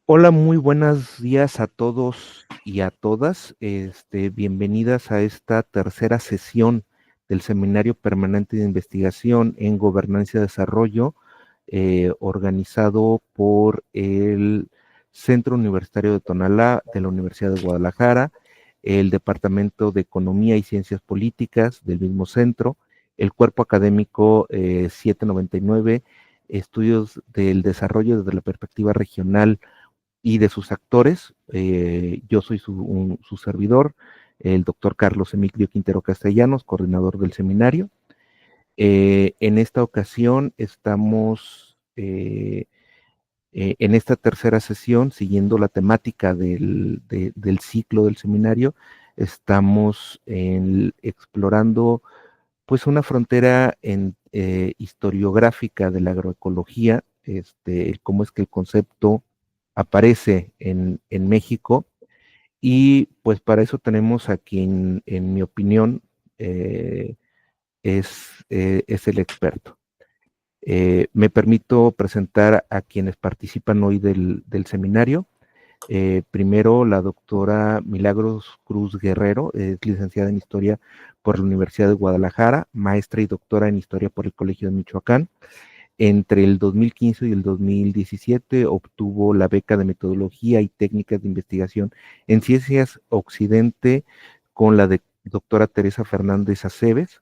Hola, muy buenos días a todos y a todas. Bienvenidas a esta tercera sesión del Seminario Permanente de Investigación en Gobernanza y Desarrollo, organizado por el Centro Universitario de Tonalá de la Universidad de Guadalajara, el Departamento de Economía y Ciencias Políticas del mismo centro, el Cuerpo Académico 799, Estudios del Desarrollo desde la Perspectiva Regional y de sus actores. Yo soy su servidor, el doctor Carlos Emilio Quintero Castellanos, coordinador del seminario. En esta ocasión estamos en esta tercera sesión, siguiendo la temática del ciclo del seminario, estamos explorando pues una frontera historiográfica de la agroecología, cómo es que el concepto aparece en México, y pues para eso tenemos a quien, en mi opinión, eh, es el experto. Me permito presentar a quienes participan hoy del seminario. Primero, la doctora Milagros Cruz Guerrero, es licenciada en Historia por la Universidad de Guadalajara, maestra y doctora en Historia por el Colegio de Michoacán. Entre el 2015 y el 2017 obtuvo la beca de Metodología y Técnicas de Investigación en Ciencias Occidente con la de doctora Teresa Fernández Aceves.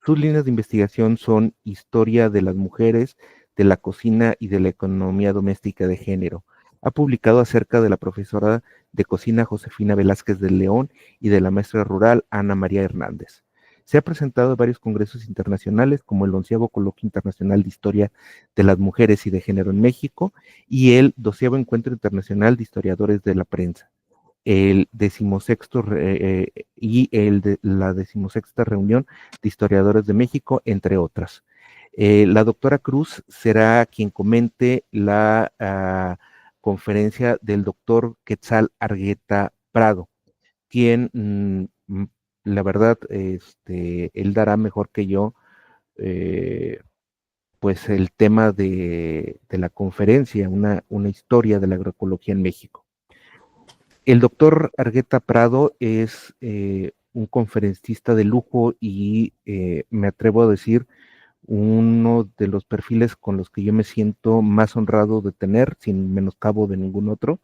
Sus líneas de investigación son historia de las mujeres, de la cocina y de la economía doméstica de género. Ha publicado acerca de la profesora de cocina Josefina Velázquez del León y de la maestra rural Ana María Hernández. Se ha presentado en varios congresos internacionales, como el 11º Coloquio Internacional de Historia de las Mujeres y de Género en México y el 12º Encuentro Internacional de Historiadores de la Prensa, el 16º y la 16ª reunión de historiadores de México, entre otras. La doctora Cruz será quien comente la conferencia del doctor Quetzal Argueta Prado, quien, la verdad, él dará mejor que yo, eh, pues el tema de la conferencia, una historia de la agroecología en México. El doctor Argueta Prado es un conferencista de lujo y me atrevo a decir uno de los perfiles con los que yo me siento más honrado de tener, sin menoscabo de ningún otro,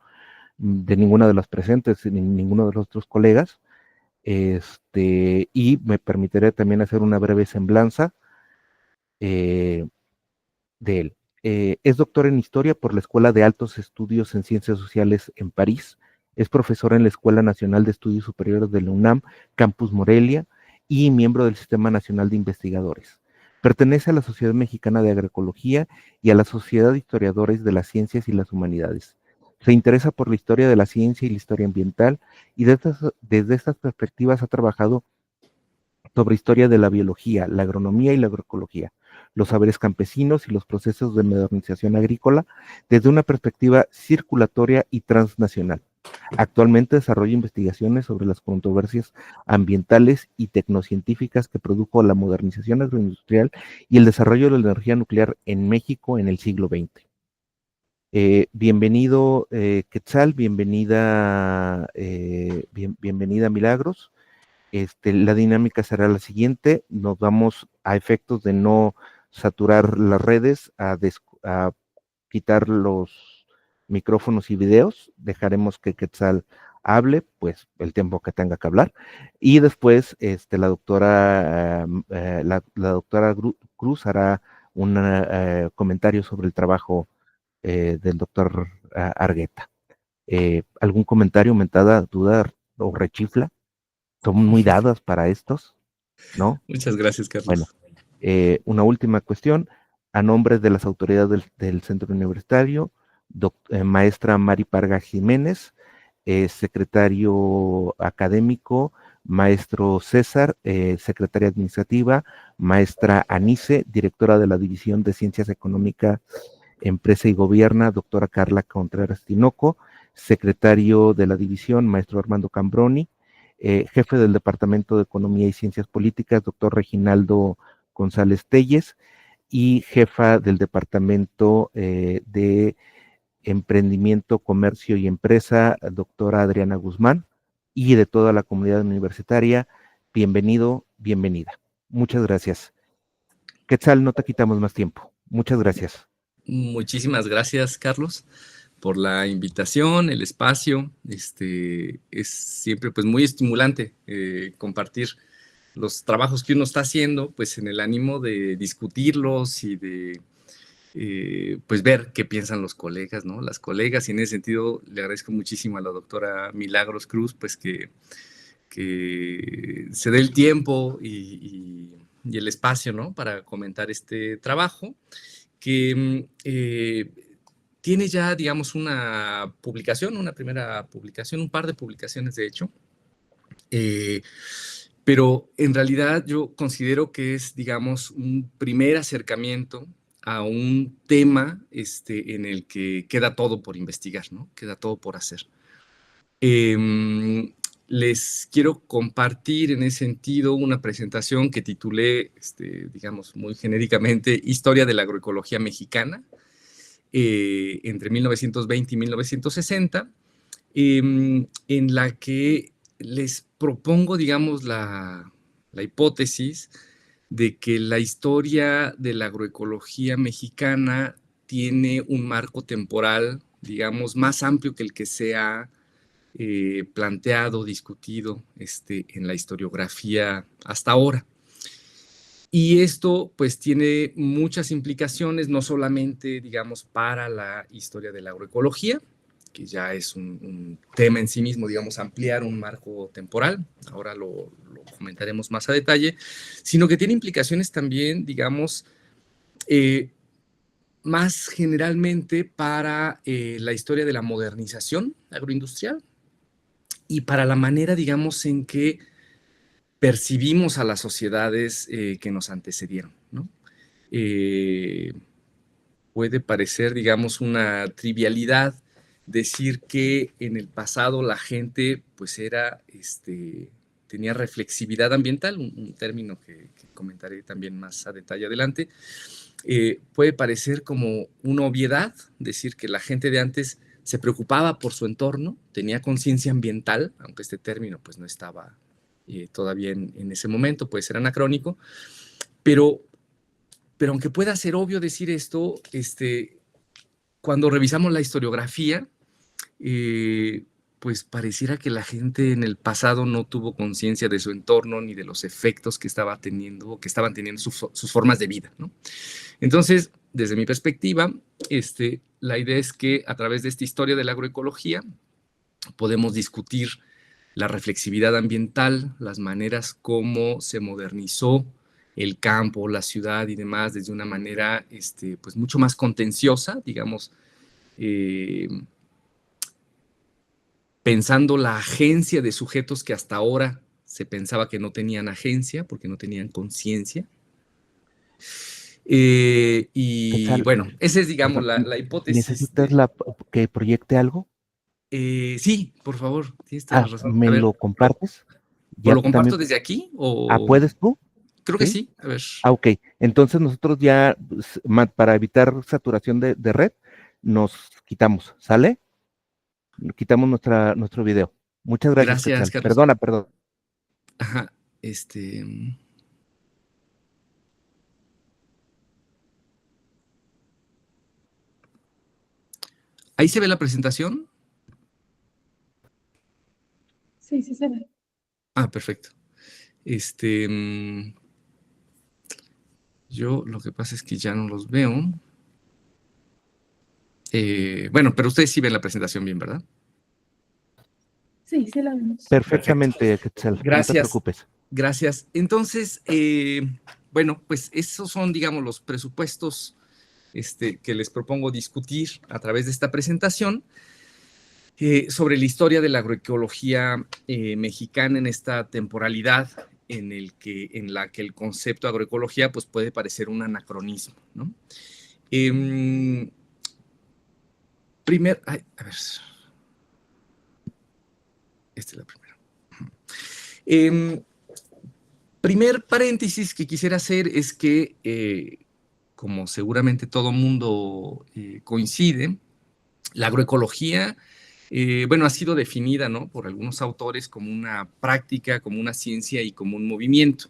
de ninguna de las presentes, ni ninguno de los otros colegas. Y me permitiré también hacer una breve semblanza eh, de él. Es doctor en Historia por la Escuela de Altos Estudios en Ciencias Sociales en París. Es profesor en la Escuela Nacional de Estudios Superiores de la UNAM, Campus Morelia, y miembro del Sistema Nacional de Investigadores. Pertenece a la Sociedad Mexicana de Agroecología y a la Sociedad de Historiadores de las Ciencias y las Humanidades. Se interesa por la historia de la ciencia y la historia ambiental, y desde estas perspectivas ha trabajado sobre historia de la biología, la agronomía y la agroecología, los saberes campesinos y los procesos de modernización agrícola desde una perspectiva circulatoria y transnacional. Actualmente desarrolla investigaciones sobre las controversias ambientales y tecnocientíficas que produjo la modernización agroindustrial y el desarrollo de la energía nuclear en México en el siglo XX. Bienvenido, Quetzal, bienvenida, Milagros. La dinámica será la siguiente: nos vamos, a efectos de no saturar las redes, a quitar los micrófonos y videos, dejaremos que Quetzal hable, pues el tiempo que tenga que hablar, y después la doctora Cruz hará un comentario sobre el trabajo del doctor Argueta. ¿Algún comentario, mentada, duda o rechifla? ¿Son muy dadas para estos? ¿No? Muchas gracias, Bueno, Carlos. una última cuestión. A nombre de las autoridades del Centro Universitario, maestra Mari Parga Jiménez, secretario académico, maestro César, secretaria administrativa, maestra Anice, directora de la División de Ciencias Económicas, Empresa y Gobierna, doctora Carla Contreras Tinoco, secretario de la división, maestro Armando Cambroni, jefe del Departamento de Economía y Ciencias Políticas, doctor Reginaldo González Telles, y jefa del Departamento de Emprendimiento, Comercio y Empresa, doctora Adriana Guzmán, y de toda la comunidad universitaria, bienvenido, bienvenida. Muchas gracias. Quetzal, no te quitamos más tiempo. Muchas gracias. Muchísimas gracias, Carlos, por la invitación, el espacio. Es siempre pues muy estimulante compartir los trabajos que uno está haciendo, pues en el ánimo de discutirlos y de pues ver qué piensan los colegas, ¿no? Las colegas, y en ese sentido le agradezco muchísimo a la doctora Milagros Cruz, pues que se dé el tiempo y el espacio, ¿no? Para comentar este trabajo, que tiene ya, digamos, una publicación, una primera publicación, un par de publicaciones, de hecho, pero en realidad yo considero que es, digamos, un primer acercamiento a un tema en el que queda todo por investigar, ¿no? Queda todo por hacer. Les quiero compartir en ese sentido una presentación que titulé, digamos, muy genéricamente, Historia de la Agroecología Mexicana, entre 1920 y 1960, en la que les propongo, digamos, la hipótesis de que la historia de la agroecología mexicana tiene un marco temporal, digamos, más amplio que el que se ha planteado, discutido en la historiografía hasta ahora. Y esto pues tiene muchas implicaciones, no solamente, digamos, para la historia de la agroecología, que ya es un tema en sí mismo, digamos, ampliar un marco temporal, ahora lo comentaremos más a detalle, sino que tiene implicaciones también, digamos, más generalmente para la historia de la modernización agroindustrial y para la manera, digamos, en que percibimos a las sociedades que nos antecedieron, ¿no? Puede parecer, digamos, una trivialidad decir que en el pasado la gente, pues tenía reflexividad ambiental, un término que comentaré también más a detalle adelante. Puede parecer como una obviedad decir que la gente de antes se preocupaba por su entorno, tenía conciencia ambiental, aunque este término pues no estaba todavía en ese momento, puede ser anacrónico, pero aunque pueda ser obvio decir esto, cuando revisamos la historiografía, pues pareciera que la gente en el pasado no tuvo conciencia de su entorno ni de los efectos que estaba teniendo o que estaban teniendo sus formas de vida, ¿no? Entonces, desde mi perspectiva, la idea es que a través de esta historia de la agroecología podemos discutir la reflexividad ambiental, las maneras como se modernizó el campo, la ciudad y demás desde una manera pues mucho más contenciosa, digamos, pensando la agencia de sujetos que hasta ahora se pensaba que no tenían agencia porque no tenían conciencia. Y bueno, esa es, digamos, la hipótesis. ¿Necesitas que proyecte algo? Sí, por favor, tienes toda la razón. ¿Me A ver, lo compartes? ¿o Ya lo comparto también. desde aquí? O ¿Puedes tú? creo que ¿Sí? sí, a ver. Ok. Entonces nosotros ya, para evitar saturación de red, nos quitamos, ¿sale? Quitamos nuestro video. Muchas gracias, Gracias, Quetzal. Carlos. Perdona. Ajá, ¿ahí se ve la presentación? Sí, sí se ve. Ah, perfecto. Yo lo que pasa es que ya no los veo. Bueno, pero ustedes sí ven la presentación bien, ¿verdad? Sí, sí la vemos. Perfectamente, Quetzal. No te Gracias, preocupes. gracias. Entonces, bueno, pues esos son, digamos, los presupuestos que les propongo discutir a través de esta presentación sobre la historia de la agroecología mexicana en esta temporalidad en la que el concepto de agroecología pues, puede parecer un anacronismo, ¿no? A ver, esta es la primera. Primer paréntesis que quisiera hacer es que, como seguramente todo mundo coincide, La agroecología, bueno, ha sido definida, ¿no?, por algunos autores como una práctica, como una ciencia y como un movimiento.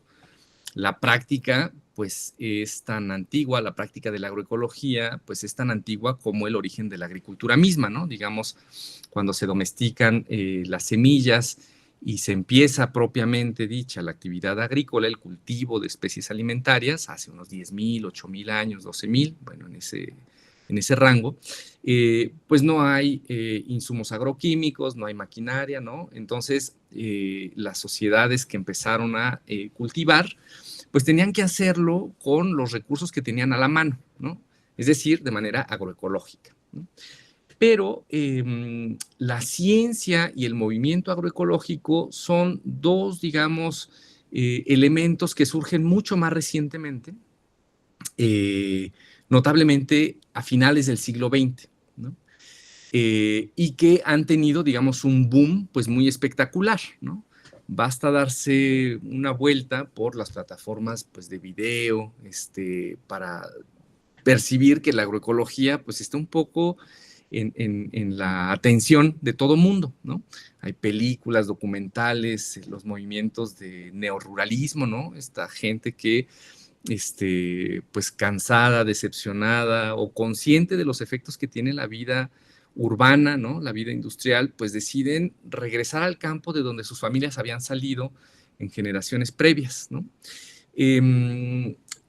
La práctica, pues, es tan antigua, la práctica de la agroecología, pues, es tan antigua como el origen de la agricultura misma, ¿no? Digamos, cuando se domestican las semillas y se empieza propiamente dicha la actividad agrícola, el cultivo de especies alimentarias, hace unos 10,000, 8,000 años, 12,000, bueno, en ese rango, pues no hay insumos agroquímicos, no hay maquinaria, ¿no? Entonces, las sociedades que empezaron a cultivar, pues tenían que hacerlo con los recursos que tenían a la mano, ¿no? Es decir, de manera agroecológica, ¿no? Pero la ciencia y el movimiento agroecológico son dos, digamos, elementos que surgen mucho más recientemente, notablemente a finales del siglo XX, ¿no? Y que han tenido, digamos, un boom pues muy espectacular, ¿no? Basta darse una vuelta por las plataformas pues, de video para percibir que la agroecología pues, está un poco en la atención de todo mundo, ¿no? Hay películas, documentales, los movimientos de neoruralismo, ¿no? Esta gente que pues cansada, decepcionada o consciente de los efectos que tiene la vida urbana, ¿no?, la vida industrial, pues deciden regresar al campo de donde sus familias habían salido en generaciones previas, ¿no?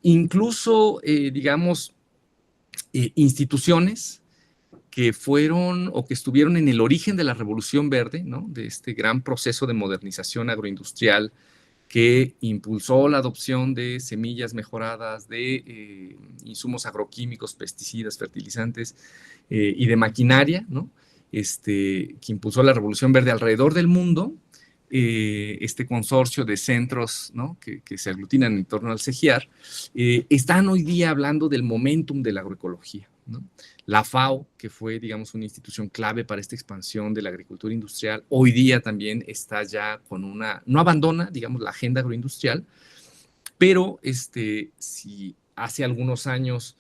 Incluso, digamos, instituciones que fueron o que estuvieron en el origen de la Revolución Verde, ¿no?, de este gran proceso de modernización agroindustrial que impulsó la adopción de semillas mejoradas, de insumos agroquímicos, pesticidas, fertilizantes y de maquinaria, ¿no? Que impulsó la Revolución Verde alrededor del mundo, este consorcio de centros, ¿no?, que se aglutinan en torno al CEGIAR, están hoy día hablando del momentum de la agroecología, ¿no? La FAO, que fue, digamos, una institución clave para esta expansión de la agricultura industrial, hoy día también está ya con no abandona, digamos, la agenda agroindustrial, pero si hace algunos años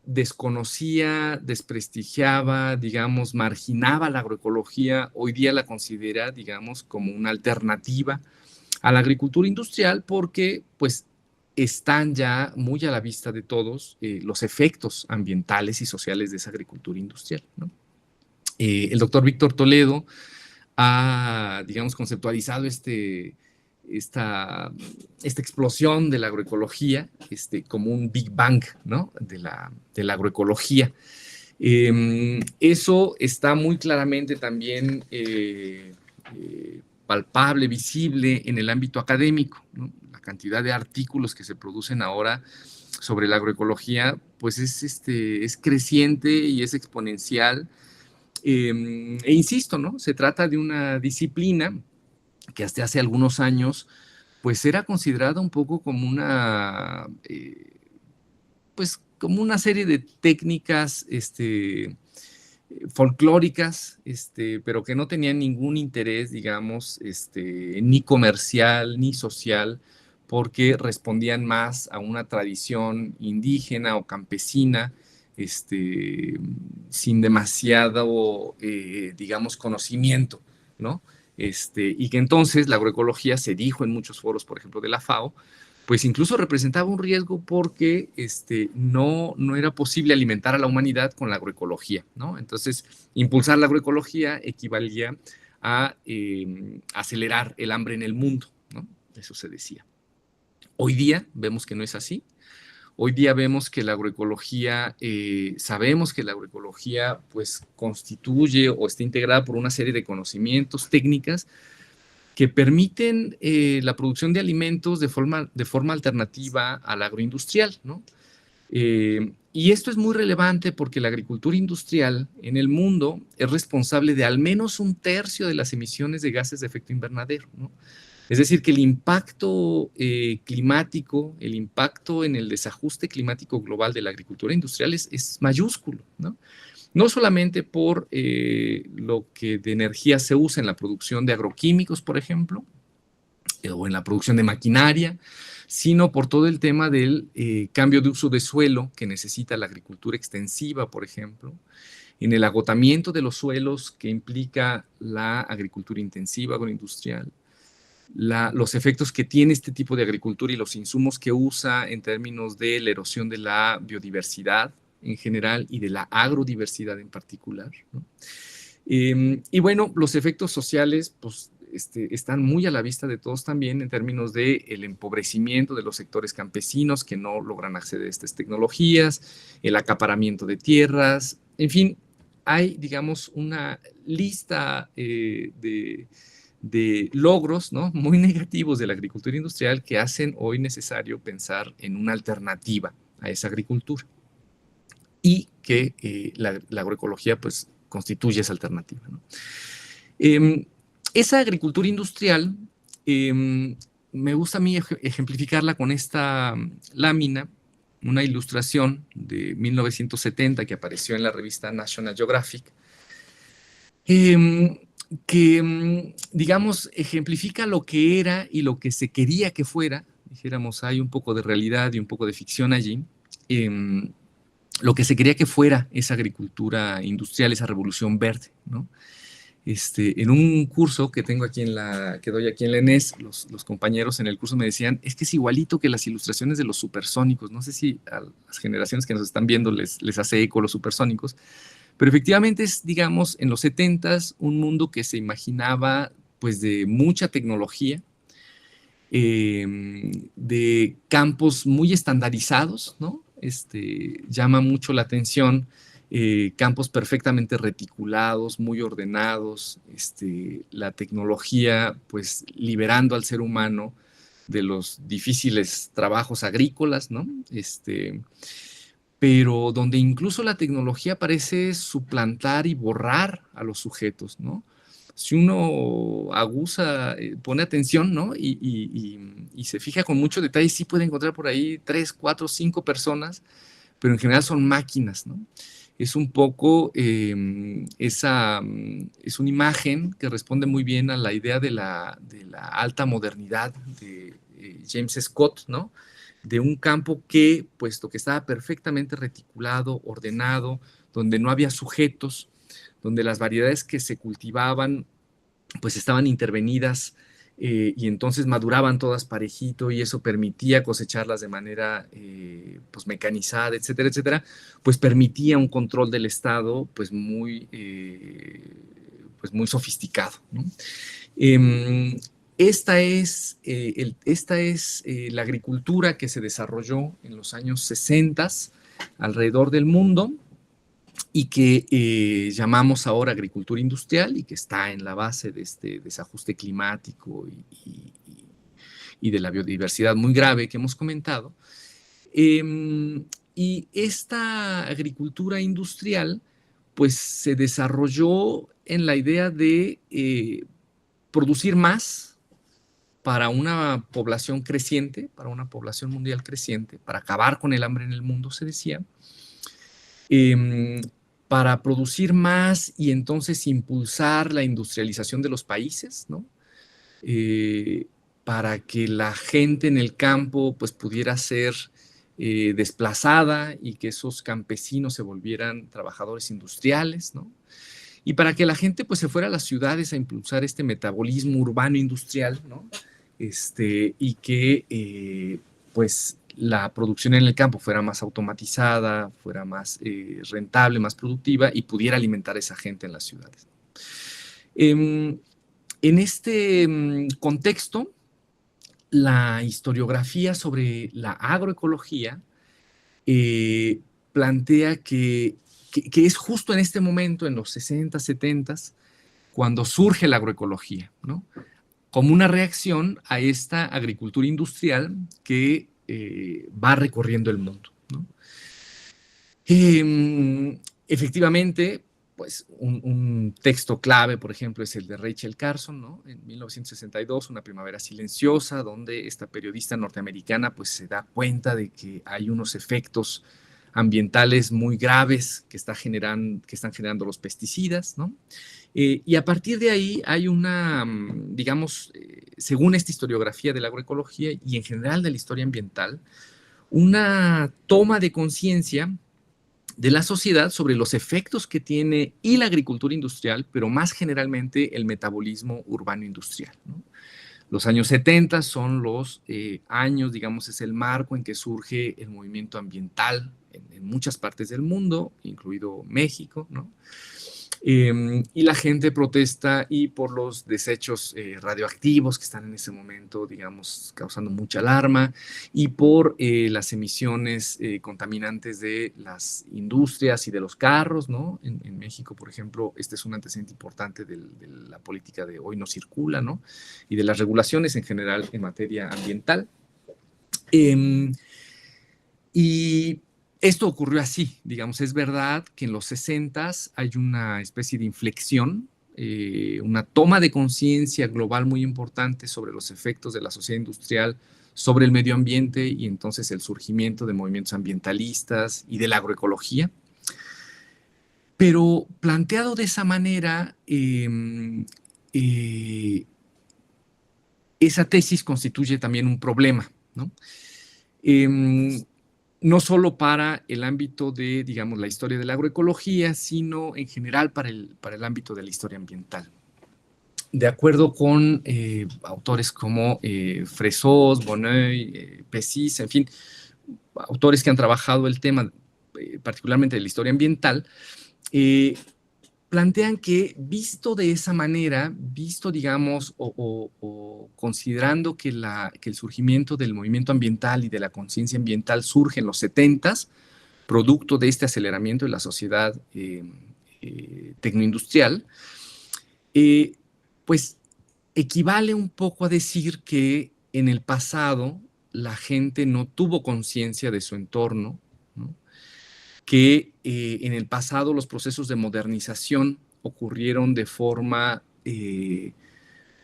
desconocía, desprestigiaba, digamos, marginaba la agroecología, hoy día la considera, digamos, como una alternativa a la agricultura industrial porque, pues, están ya muy a la vista de todos los efectos ambientales y sociales de esa agricultura industrial, ¿no? El doctor Víctor Toledo ha, digamos, conceptualizado esta explosión de la agroecología como un Big Bang, ¿no?, de la agroecología. Eso está muy claramente también palpable, visible en el ámbito académico, ¿no? La cantidad de artículos que se producen ahora sobre la agroecología, pues es creciente y es exponencial. E insisto, ¿no?, se trata de una disciplina que hasta hace algunos años, pues era considerada un poco como pues como una serie de técnicas, folclóricas, pero que no tenían ningún interés, digamos, ni comercial ni social, porque respondían más a una tradición indígena o campesina, sin demasiado, digamos, conocimiento, ¿no? Y que entonces la agroecología se dijo en muchos foros, por ejemplo, de la FAO, pues incluso representaba un riesgo porque no era posible alimentar a la humanidad con la agroecología, ¿no? Entonces, impulsar la agroecología equivalía a acelerar el hambre en el mundo, ¿no? Eso se decía. Hoy día vemos que no es así. Hoy día vemos que la agroecología, sabemos que la agroecología pues constituye o está integrada por una serie de conocimientos, técnicas, que permiten la producción de alimentos de forma alternativa a la agroindustrial, ¿no? Y esto es muy relevante porque la agricultura industrial en el mundo es responsable de al menos 1/3 de las emisiones de gases de efecto invernadero, ¿no? Es decir, que el impacto climático, el impacto en el desajuste climático global de la agricultura industrial es mayúsculo, ¿no? No solamente por lo que de energía se usa en la producción de agroquímicos, por ejemplo, o en la producción de maquinaria, sino por todo el tema del cambio de uso de suelo que necesita la agricultura extensiva, por ejemplo, en el agotamiento de los suelos que implica la agricultura intensiva agroindustrial, los efectos que tiene este tipo de agricultura y los insumos que usa en términos de la erosión de la biodiversidad en general y de la agrodiversidad en particular, ¿no? Y bueno, los efectos sociales, pues, están muy a la vista de todos también en términos del empobrecimiento de los sectores campesinos que no logran acceder a estas tecnologías, el acaparamiento de tierras, en fin, hay, digamos, una lista de logros, ¿no?, muy negativos de la agricultura industrial que hacen hoy necesario pensar en una alternativa a esa agricultura y que la agroecología pues constituye esa alternativa, ¿no? Esa agricultura industrial me gusta a mí ejemplificarla con esta lámina, una ilustración de 1970 que apareció en la revista National Geographic, que, digamos, ejemplifica lo que era y lo que se quería que fuera. Dijéramos, hay un poco de realidad y un poco de ficción allí. Lo que se quería que fuera esa agricultura industrial, esa revolución verde, ¿no? En un curso que tengo aquí que doy aquí en la ENES, los compañeros en el curso me decían, es que es igualito que las ilustraciones de los supersónicos. No sé si a las generaciones que nos están viendo les hace eco los supersónicos, pero efectivamente es, digamos, en los 70s un mundo que se imaginaba pues de mucha tecnología, de campos muy estandarizados, ¿no? Llama mucho la atención campos perfectamente reticulados, muy ordenados, la tecnología pues liberando al ser humano de los difíciles trabajos agrícolas, ¿no? Pero donde incluso la tecnología parece suplantar y borrar a los sujetos, ¿no? Si uno aguza, pone atención, ¿no? Y se fija con mucho detalle, sí puede encontrar por ahí 3, 4, 5 personas, pero en general son máquinas, ¿no? Es un poco es una imagen que responde muy bien a la idea de la alta modernidad de James Scott, ¿no? De un campo que, puesto que estaba perfectamente reticulado, ordenado, donde no había sujetos, donde las variedades que se cultivaban pues estaban intervenidas y entonces maduraban todas parejito y eso permitía cosecharlas de manera pues mecanizada, etcétera, etcétera, pues permitía un control del Estado pues muy sofisticado, ¿no? Esta es la agricultura que se desarrolló en los años 60 alrededor del mundo y que llamamos ahora agricultura industrial y que está en la base de este desajuste climático y de la biodiversidad muy grave que hemos comentado. Y esta agricultura industrial pues se desarrolló en la idea de producir más para una población creciente, para una población mundial creciente, para acabar con el hambre en el mundo, se decía, para producir más y entonces impulsar la industrialización de los países, ¿no? Para que la gente en el campo pues pudiera ser desplazada y que esos campesinos se volvieran trabajadores industriales, ¿no? Y para que la gente pues se fuera a las ciudades a impulsar este metabolismo urbano industrial, ¿no? Y que pues la producción en el campo fuera más automatizada, fuera más rentable, más productiva y pudiera alimentar a esa gente en las ciudades. En este contexto, la historiografía sobre la agroecología plantea que es justo en este momento, en los 60, 70, cuando surge la agroecología, ¿no? Como una reacción a esta agricultura industrial que va recorriendo el mundo, ¿no? Efectivamente, pues un texto clave, por ejemplo, es el de Rachel Carson, ¿no? En 1962, Una primavera silenciosa, donde esta periodista norteamericana pues se da cuenta de que hay unos efectos ambientales muy graves que están generando los pesticidas, ¿no? Y a partir de ahí hay una, digamos, según esta historiografía de la agroecología y en general de la historia ambiental, una toma de conciencia de la sociedad sobre los efectos que tiene y la agricultura industrial, pero más generalmente el metabolismo urbano industrial, ¿no? Los años 70 son los años, digamos, es el marco en que surge el movimiento ambiental en muchas partes del mundo, incluido México, ¿no? Y la gente protesta y por los desechos radioactivos que están en ese momento, digamos, causando mucha alarma, y por las emisiones contaminantes de las industrias y de los carros, ¿no? En México, por ejemplo, este es un antecedente importante de la política de Hoy No Circula, ¿no? Y de las regulaciones en general en materia ambiental. Y esto ocurrió así, digamos, es verdad que en los 60s hay una especie de inflexión, una toma de conciencia global muy importante sobre los efectos de la sociedad industrial sobre el medio ambiente y entonces el surgimiento de movimientos ambientalistas y de la agroecología. Pero planteado de esa manera, esa tesis constituye también un problema, ¿no? No solo para el ámbito de, digamos, la historia de la agroecología, sino en general para el ámbito de la historia ambiental. De acuerdo con autores como Fresós, Bonneuil, Pessis, en fin, autores que han trabajado el tema, particularmente de la historia ambiental, plantean que visto de esa manera, visto, digamos, o considerando que el surgimiento del movimiento ambiental y de la conciencia ambiental surge en los 70s, producto de este aceleramiento de la sociedad tecnoindustrial, pues equivale un poco a decir que en el pasado la gente no tuvo conciencia de su entorno, ¿no? Que en el pasado los procesos de modernización ocurrieron de forma,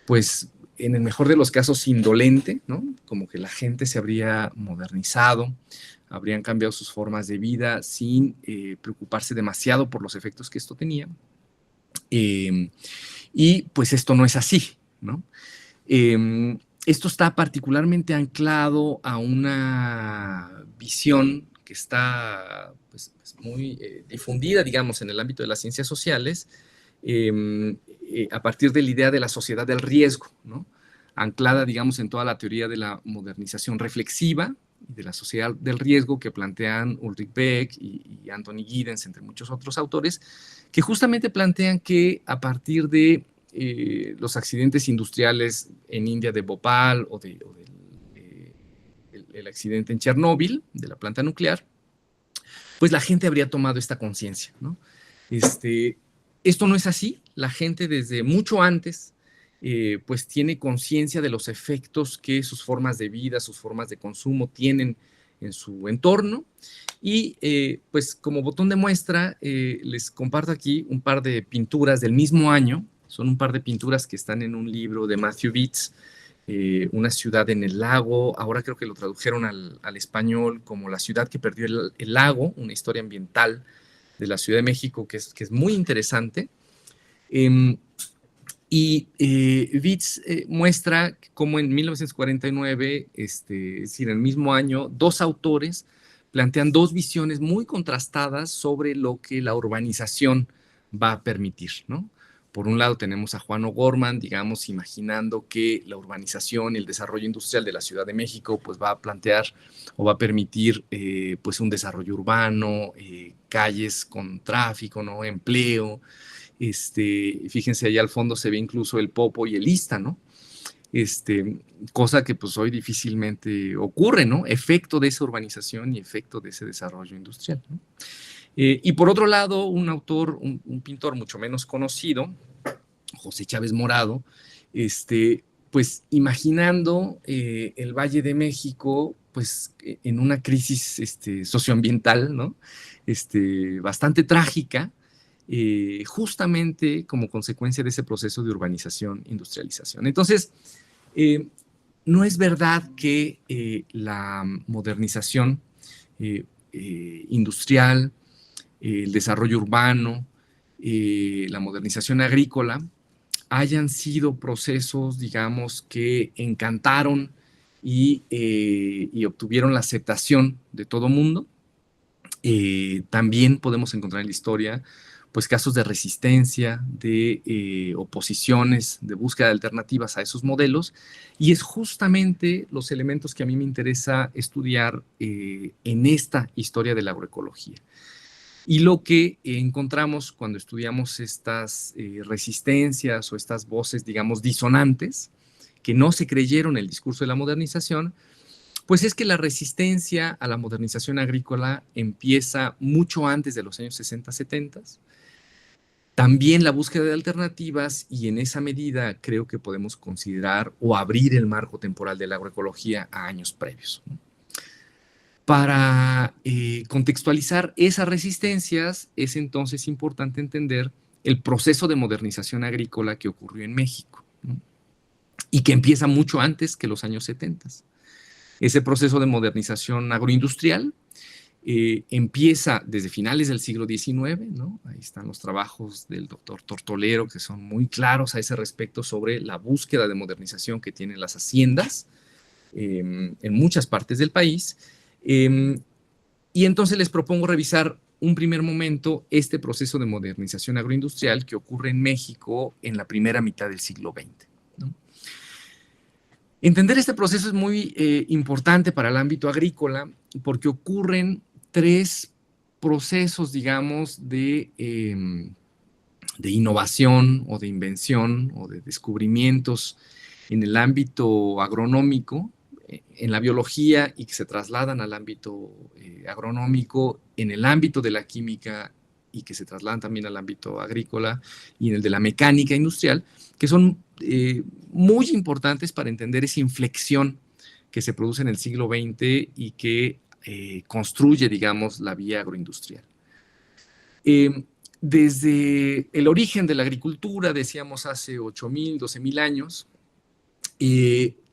pues, en el mejor de los casos, indolente, ¿no? Como que la gente se habría modernizado, habrían cambiado sus formas de vida sin preocuparse demasiado por los efectos que esto tenía. Y pues esto no es así, ¿no? Esto está particularmente anclado a una visión que está pues, muy difundida, digamos, en el ámbito de las ciencias sociales, a partir de la idea de la sociedad del riesgo, ¿no? Anclada, digamos, en toda la teoría de la modernización reflexiva y de la sociedad del riesgo que plantean Ulrich Beck y Anthony Giddens, entre muchos otros autores, que justamente plantean que a partir de los accidentes industriales en India de Bhopal o del accidente en Chernóbil, de la planta nuclear, pues la gente habría tomado esta conciencia, ¿no? Esto no es así. La gente desde mucho antes pues tiene conciencia de los efectos que sus formas de vida, sus formas de consumo tienen en su entorno. Y pues como botón de muestra, les comparto aquí un par de pinturas del mismo año. Son un par de pinturas que están en un libro de Matthew Beetz, Una ciudad en el lago. Ahora creo que lo tradujeron al español como La ciudad que perdió el lago, una historia ambiental de la Ciudad de México que es muy interesante. Beetz muestra cómo en 1949, es decir, en el mismo año, dos autores plantean dos visiones muy contrastadas sobre lo que la urbanización va a permitir, ¿no? Por un lado tenemos a Juan O'Gorman, digamos, imaginando que la urbanización y el desarrollo industrial de la Ciudad de México pues va a plantear o va a permitir pues un desarrollo urbano, calles con tráfico, ¿no? Empleo. Fíjense, allá al fondo se ve incluso el Popo y el Ista, ¿no? Cosa que pues hoy difícilmente ocurre, ¿no? Efecto de esa urbanización y efecto de ese desarrollo industrial, ¿no? Y por otro lado, un autor, un pintor mucho menos conocido, José Chávez Morado, pues imaginando el Valle de México, pues en una crisis socioambiental, ¿no? Bastante trágica, justamente como consecuencia de ese proceso de urbanización, industrialización. Entonces, no es verdad que la modernización industrial, el desarrollo urbano, la modernización agrícola, hayan sido procesos, digamos, que encantaron y obtuvieron la aceptación de todo mundo. También podemos encontrar en la historia pues casos de resistencia, de oposiciones, de búsqueda de alternativas a esos modelos, y es justamente los elementos que a mí me interesa estudiar en esta historia de la agroecología. Y lo que encontramos cuando estudiamos estas resistencias o estas voces, digamos, disonantes, que no se creyeron el discurso de la modernización, pues es que la resistencia a la modernización agrícola empieza mucho antes de los años 60, 70. También la búsqueda de alternativas, y en esa medida creo que podemos considerar o abrir el marco temporal de la agroecología a años previos. Para contextualizar esas resistencias, es entonces importante entender el proceso de modernización agrícola que ocurrió en México, ¿no? Y que empieza mucho antes que los años 70. Ese proceso de modernización agroindustrial empieza desde finales del siglo XIX, ¿no? Ahí están los trabajos del doctor Tortolero, que son muy claros a ese respecto sobre la búsqueda de modernización que tienen las haciendas en muchas partes del país. Y entonces les propongo revisar un primer momento este proceso de modernización agroindustrial que ocurre en México en la primera mitad del siglo XX, ¿no? Entender este proceso es muy importante para el ámbito agrícola porque ocurren tres procesos, digamos, de innovación o de invención o de descubrimientos en el ámbito agronómico, en la biología, y que se trasladan al ámbito agronómico, en el ámbito de la química y que se trasladan también al ámbito agrícola y en el de la mecánica industrial, que son muy importantes para entender esa inflexión que se produce en el siglo XX y que construye, digamos, la vía agroindustrial. Desde el origen de la agricultura, decíamos hace 8,000, 12,000 años,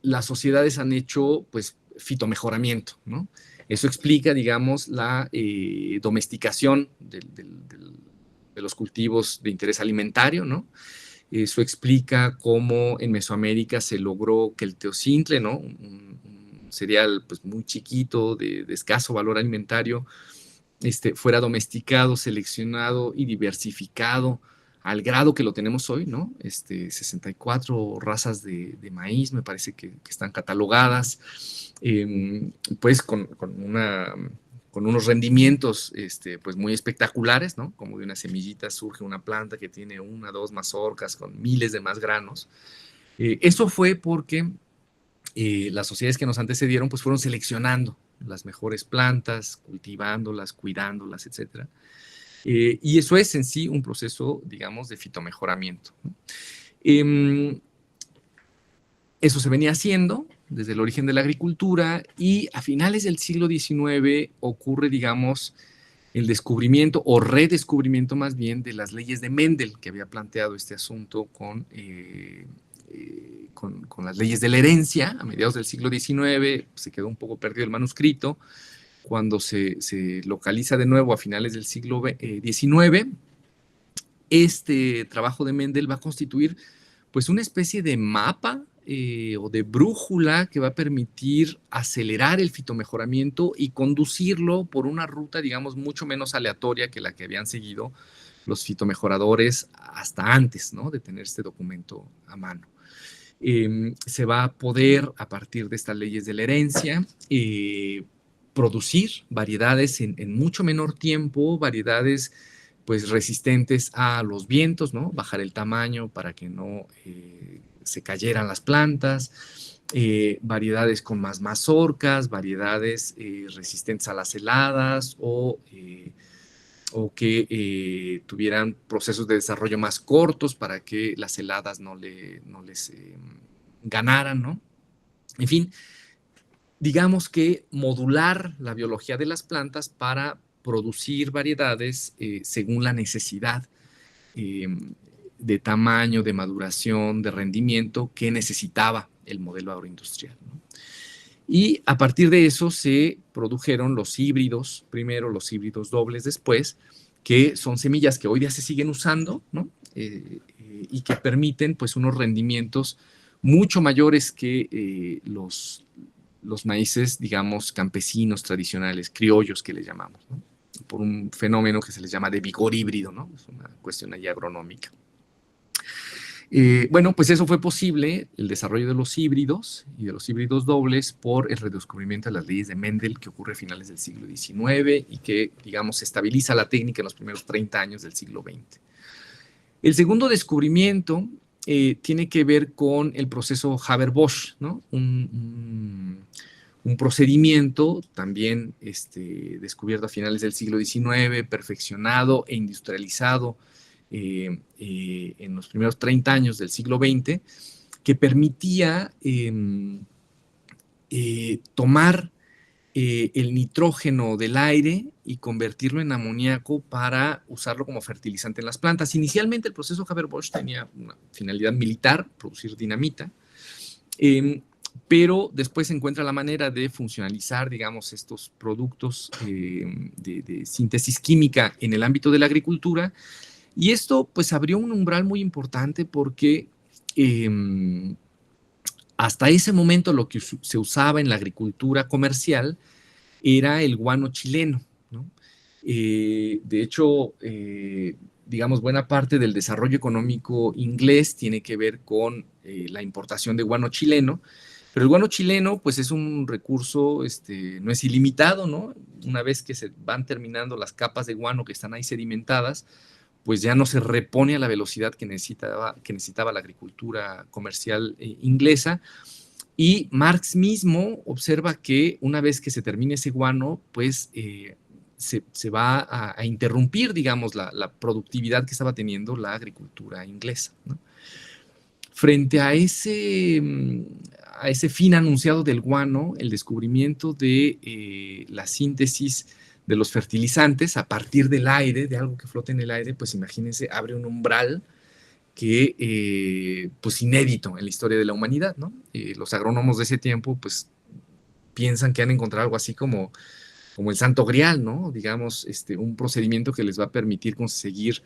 las sociedades han hecho, pues, fitomejoramiento, ¿no? Eso explica, digamos, la domesticación de los cultivos de interés alimentario, ¿no? Eso explica cómo en Mesoamérica se logró que el teocintle, ¿no? Un cereal pues, muy chiquito, de escaso valor alimentario, fuera domesticado, seleccionado y diversificado al grado que lo tenemos hoy, ¿no? 64 razas de maíz, me parece que están catalogadas, pues con unos rendimientos pues muy espectaculares, ¿no? Como de una semillita surge una planta que tiene 1, 2 mazorcas con miles de más granos. Eso fue porque las sociedades que nos antecedieron pues fueron seleccionando las mejores plantas, cultivándolas, cuidándolas, etcétera. Y eso es en sí un proceso, digamos, de fitomejoramiento, ¿no? Eso se venía haciendo desde el origen de la agricultura y a finales del siglo XIX ocurre, digamos, el descubrimiento o redescubrimiento más bien de las leyes de Mendel, que había planteado este asunto con las leyes de la herencia a mediados del siglo XIX. Se quedó un poco perdido el manuscrito. Cuando se localiza de nuevo a finales del siglo XIX, este trabajo de Mendel va a constituir pues una especie de mapa o de brújula que va a permitir acelerar el fitomejoramiento y conducirlo por una ruta, digamos, mucho menos aleatoria que la que habían seguido los fitomejoradores hasta antes, ¿no? De tener este documento a mano. Se va a poder, a partir de estas leyes de la herencia, producir variedades en mucho menor tiempo, variedades pues resistentes a los vientos, ¿no? Bajar el tamaño para que no se cayeran las plantas, variedades con más mazorcas, variedades resistentes a las heladas o que tuvieran procesos de desarrollo más cortos para que las heladas no les ganaran, ¿no? En fin, digamos que modular la biología de las plantas para producir variedades según la necesidad de tamaño, de maduración, de rendimiento que necesitaba el modelo agroindustrial, ¿no? Y a partir de eso se produjeron los híbridos, primero los híbridos dobles después, que son semillas que hoy día se siguen usando, ¿no? Y que permiten pues unos rendimientos mucho mayores que los maíces, digamos, campesinos tradicionales, criollos que les llamamos, ¿no? Por un fenómeno que se les llama de vigor híbrido, ¿no? Es una cuestión ahí agronómica. Bueno, pues eso fue posible, el desarrollo de los híbridos y de los híbridos dobles por el redescubrimiento de las leyes de Mendel que ocurre a finales del siglo XIX y que, digamos, estabiliza la técnica en los primeros 30 años del siglo XX. El segundo descubrimiento tiene que ver con el proceso Haber-Bosch, ¿no? Un procedimiento también descubierto a finales del siglo XIX, perfeccionado e industrializado en los primeros 30 años del siglo XX, que permitía tomar el nitrógeno del aire y convertirlo en amoníaco para usarlo como fertilizante en las plantas. Inicialmente el proceso Haber-Bosch tenía una finalidad militar, producir dinamita, pero después se encuentra la manera de funcionalizar, digamos, estos productos de síntesis química en el ámbito de la agricultura. Y esto pues abrió un umbral muy importante porque hasta ese momento lo que se usaba en la agricultura comercial era el guano chileno, ¿no? De hecho, digamos, buena parte del desarrollo económico inglés tiene que ver con la importación de guano chileno, pero el guano chileno pues es un recurso, no es ilimitado, ¿no? Una vez que se van terminando las capas de guano que están ahí sedimentadas, pues ya no se repone a la velocidad que necesitaba la agricultura comercial inglesa. Y Marx mismo observa que una vez que se termine ese guano, pues se va a interrumpir, digamos, la productividad que estaba teniendo la agricultura inglesa, ¿no? Frente a ese fin anunciado del guano, el descubrimiento de la síntesis de los fertilizantes a partir del aire, de algo que flota en el aire, pues imagínense, abre un umbral que, pues inédito en la historia de la humanidad, ¿no? Los agrónomos de ese tiempo, pues, piensan que han encontrado algo así como el santo grial, ¿no? Digamos, un procedimiento que les va a permitir conseguir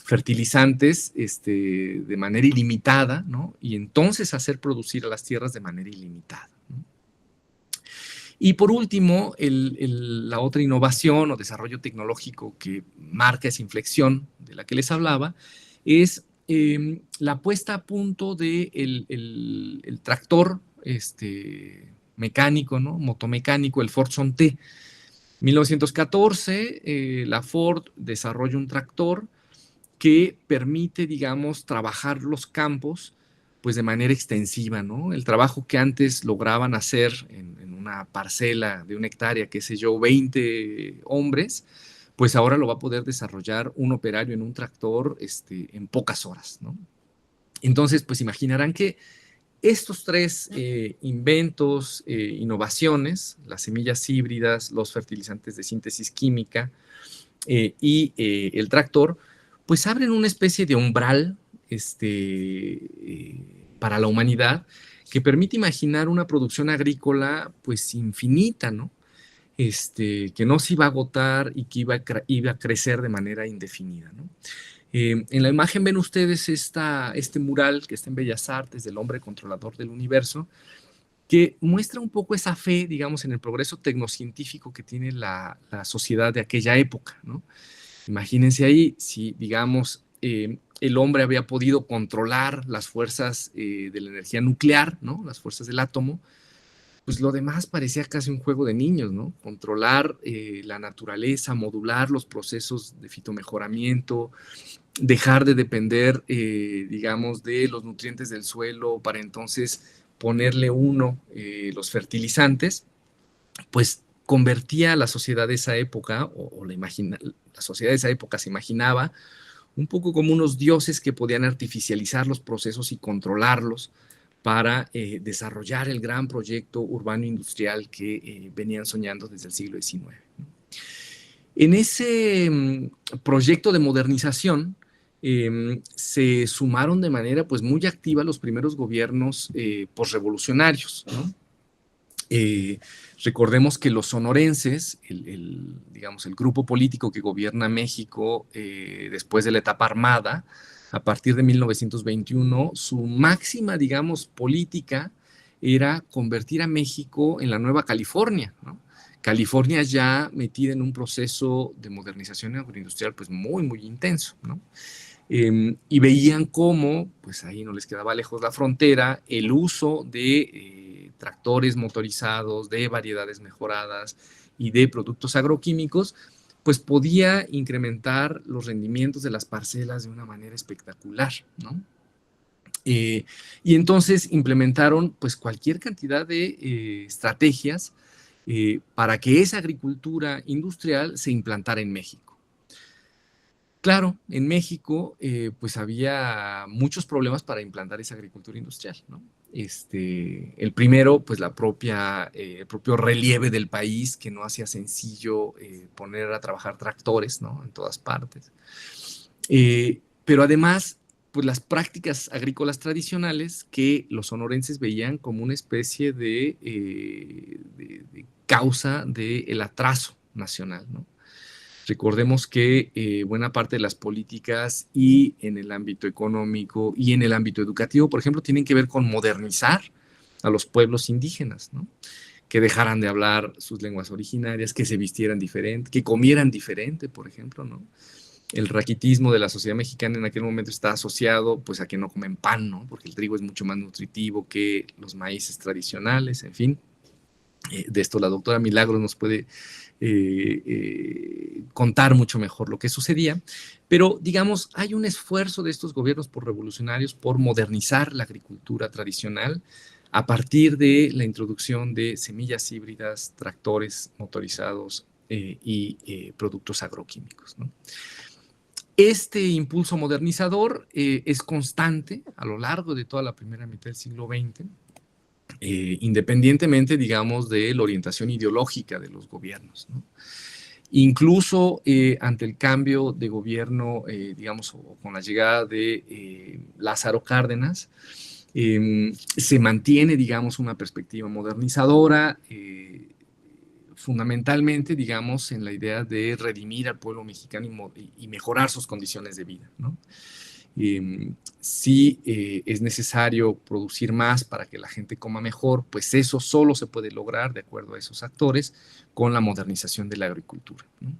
fertilizantes de manera ilimitada, ¿no? Y entonces hacer producir a las tierras de manera ilimitada, ¿no? Y por último, la otra innovación o desarrollo tecnológico que marca esa inflexión de la que les hablaba es la puesta a punto del el tractor mecánico, ¿no? Motomecánico, el Ford Son-T. 1914, la Ford desarrolla un tractor que permite, digamos, trabajar los campos pues de manera extensiva, ¿no? El trabajo que antes lograban hacer en una parcela de 1 hectárea, qué sé yo, 20 hombres, pues ahora lo va a poder desarrollar un operario en un tractor en pocas horas, ¿no? Entonces, pues imaginarán que estos tres inventos, innovaciones, las semillas híbridas, los fertilizantes de síntesis química y el tractor, pues abren una especie de umbral para la humanidad que permite imaginar una producción agrícola pues infinita, ¿no? Que no se iba a agotar y que iba a crecer de manera indefinida, ¿no? En la imagen ven ustedes este mural que está en Bellas Artes del hombre controlador del universo, que muestra un poco esa fe, digamos, en el progreso tecnocientífico que tiene la sociedad de aquella época, ¿no? Imagínense ahí si, digamos, el hombre había podido controlar las fuerzas de la energía nuclear, ¿no? Las fuerzas del átomo, pues lo demás parecía casi un juego de niños, ¿no? Controlar la naturaleza, modular los procesos de fitomejoramiento, dejar de depender, digamos, de los nutrientes del suelo para entonces ponerle los fertilizantes, pues convertía a la sociedad de esa época, la sociedad de esa época se imaginaba un poco como unos dioses que podían artificializar los procesos y controlarlos para desarrollar el gran proyecto urbano industrial que venían soñando desde el siglo XIX. En ese proyecto de modernización se sumaron de manera pues muy activa los primeros gobiernos posrevolucionarios, ¿no? Recordemos que los sonorenses, digamos, el grupo político que gobierna México después de la etapa armada, a partir de 1921, su máxima, digamos, política era convertir a México en la Nueva California, ¿no? California ya metida en un proceso de modernización agroindustrial pues muy, muy intenso, ¿no? Y veían cómo, pues ahí no les quedaba lejos la frontera, el uso de tractores motorizados, de variedades mejoradas y de productos agroquímicos, pues podía incrementar los rendimientos de las parcelas de una manera espectacular, ¿no? Y entonces implementaron pues cualquier cantidad de estrategias para que esa agricultura industrial se implantara en México. Claro, en México pues había muchos problemas para implantar esa agricultura industrial, ¿no? El primero, pues el propio relieve del país, que no hacía sencillo poner a trabajar tractores, ¿no? En todas partes. Pero además, pues las prácticas agrícolas tradicionales que los sonorenses veían como una especie de causa del atraso nacional, ¿no? Recordemos que buena parte de las políticas y en el ámbito económico y en el ámbito educativo, por ejemplo, tienen que ver con modernizar a los pueblos indígenas, ¿no? Que dejaran de hablar sus lenguas originarias, que se vistieran diferente, que comieran diferente, por ejemplo, ¿no? El raquitismo de la sociedad mexicana en aquel momento está asociado pues a que no comen pan, ¿no? Porque el trigo es mucho más nutritivo que los maíces tradicionales, en fin. De esto la doctora Milagros nos puede contar mucho mejor lo que sucedía, pero digamos, hay un esfuerzo de estos gobiernos por revolucionarios por modernizar la agricultura tradicional a partir de la introducción de semillas híbridas, tractores motorizados y productos agroquímicos, ¿no? Este impulso modernizador es constante a lo largo de toda la primera mitad del siglo XX, independientemente, digamos, de la orientación ideológica de los gobiernos, ¿no? Incluso ante el cambio de gobierno, digamos, o con la llegada de Lázaro Cárdenas, se mantiene, digamos, una perspectiva modernizadora, fundamentalmente, digamos, en la idea de redimir al pueblo mexicano y mejorar sus condiciones de vida, ¿no? Si es necesario producir más para que la gente coma mejor, pues eso solo se puede lograr, de acuerdo a esos actores, con la modernización de la agricultura, ¿no?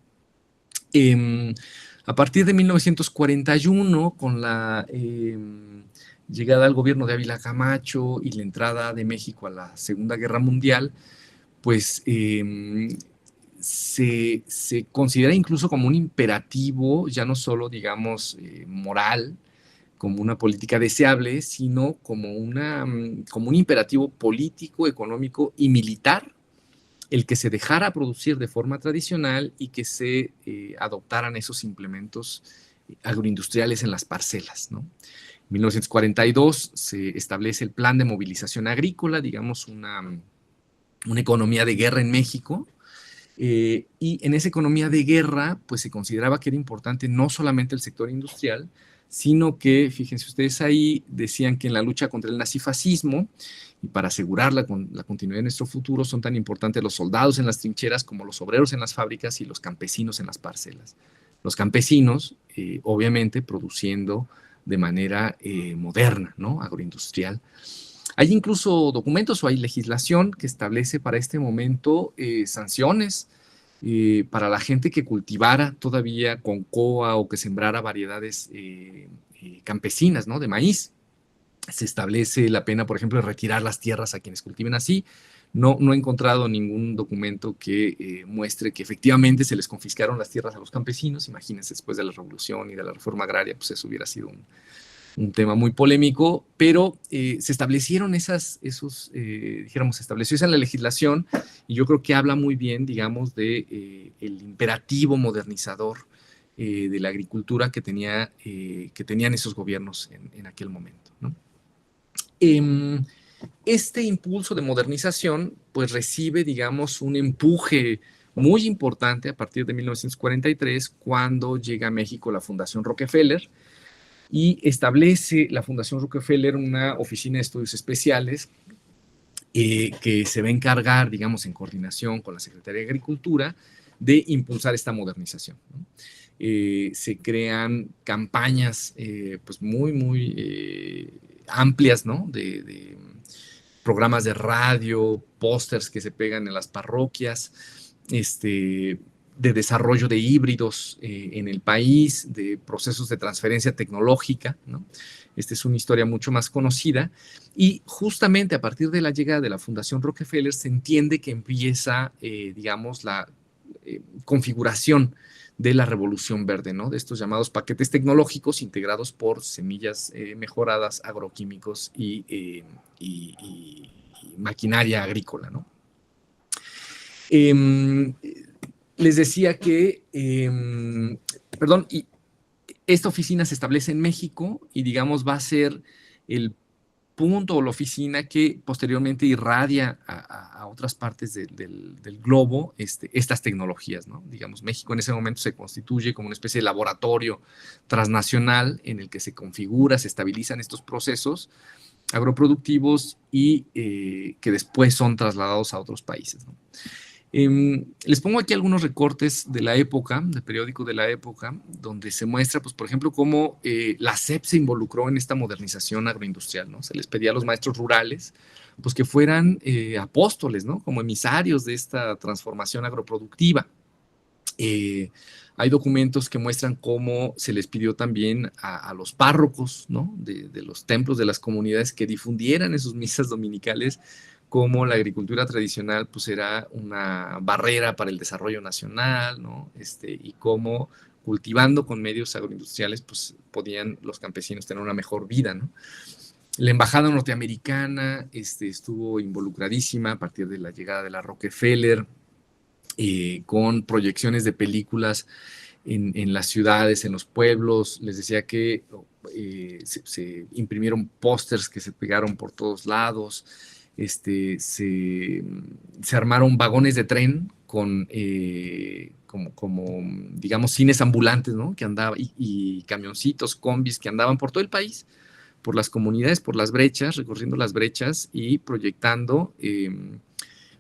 A partir de 1941, con la llegada al gobierno de Ávila Camacho y la entrada de México a la Segunda Guerra Mundial, pues se considera incluso como un imperativo, ya no solo, digamos, moral, como una política deseable, sino como un imperativo político, económico y militar, el que se dejara producir de forma tradicional y que se adoptaran esos implementos agroindustriales en las parcelas, ¿no? En 1942 se establece el Plan de Movilización Agrícola, digamos una economía de guerra en México, y en esa economía de guerra pues se consideraba que era importante no solamente el sector industrial, sino que, fíjense ustedes ahí, decían que en la lucha contra el nazifascismo y para asegurar la continuidad de nuestro futuro son tan importantes los soldados en las trincheras como los obreros en las fábricas y los campesinos en las parcelas. Los campesinos, obviamente, produciendo de manera moderna, ¿no? Agroindustrial. Hay incluso documentos o hay legislación que establece para este momento sanciones para la gente que cultivara todavía con coa o que sembrara variedades campesinas, ¿no? De maíz. Se establece la pena, por ejemplo, de retirar las tierras a quienes cultiven así. No he encontrado ningún documento que muestre que efectivamente se les confiscaron las tierras a los campesinos. Imagínense, después de la revolución y de la reforma agraria, pues eso hubiera sido un tema muy polémico, pero se establecieron dijéramos, se estableció esa en la legislación y yo creo que habla muy bien, digamos, de el imperativo modernizador de la agricultura que tenían esos gobiernos en aquel momento, ¿no? Este impulso de modernización pues recibe, digamos, un empuje muy importante a partir de 1943, cuando llega a México la Fundación Rockefeller y establece la Fundación Rockefeller una oficina de estudios especiales que se va a encargar, digamos, en coordinación con la Secretaría de Agricultura, de impulsar esta modernización, ¿no? Se crean campañas pues muy amplias, ¿no? De programas de radio, pósters que se pegan en las parroquias, de desarrollo de híbridos en el país, de procesos de transferencia tecnológica, ¿no? Esta es una historia mucho más conocida y justamente a partir de la llegada de la Fundación Rockefeller se entiende que empieza, digamos, la configuración de la revolución verde, ¿no? De estos llamados paquetes tecnológicos integrados por semillas mejoradas, agroquímicos y maquinaria agrícola, ¿no? Les decía que, perdón, y esta oficina se establece en México y, digamos, va a ser el punto o la oficina que posteriormente irradia a otras partes del globo estas tecnologías, ¿no? Digamos, México en ese momento se constituye como una especie de laboratorio transnacional en el que se configura, se estabilizan estos procesos agroproductivos y que después son trasladados a otros países, ¿no? Les pongo aquí algunos recortes de la época, del periódico de la época, donde se muestra, pues, por ejemplo, cómo la SEP se involucró en esta modernización agroindustrial, ¿no? Se les pedía a los maestros rurales, pues, que fueran apóstoles, ¿no? Como emisarios de esta transformación agroproductiva. Hay documentos que muestran cómo se les pidió también a los párrocos, ¿no? De los templos de las comunidades que difundieran en sus misas dominicales cómo la agricultura tradicional pues era una barrera para el desarrollo nacional, ¿no? Y cómo cultivando con medios agroindustriales pues podían los campesinos tener una mejor vida, ¿no? La embajada norteamericana estuvo involucradísima a partir de la llegada de la Rockefeller, con proyecciones de películas en las ciudades, en los pueblos. Les decía que se imprimieron pósters que se pegaron por todos lados. Se armaron vagones de tren con como, digamos, cines ambulantes, ¿no? Que andaban, y camioncitos, combis que andaban por todo el país, por las comunidades, por las brechas, recorriendo las brechas y proyectando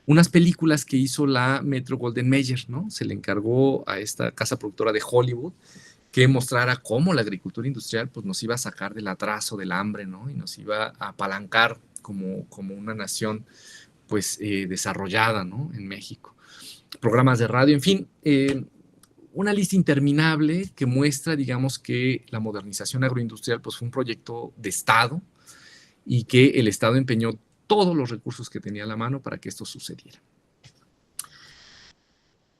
unas películas que hizo la Metro Golden Mayer, ¿no? Se le encargó a esta casa productora de Hollywood que mostrara cómo la agricultura industrial pues, nos iba a sacar del atraso, del hambre, ¿no? Y nos iba a apalancar como una nación pues desarrollada, ¿no? En México. Programas de radio, en fin, una lista interminable que muestra, digamos, que la modernización agroindustrial pues fue un proyecto de Estado y que el Estado empeñó todos los recursos que tenía a la mano para que esto sucediera.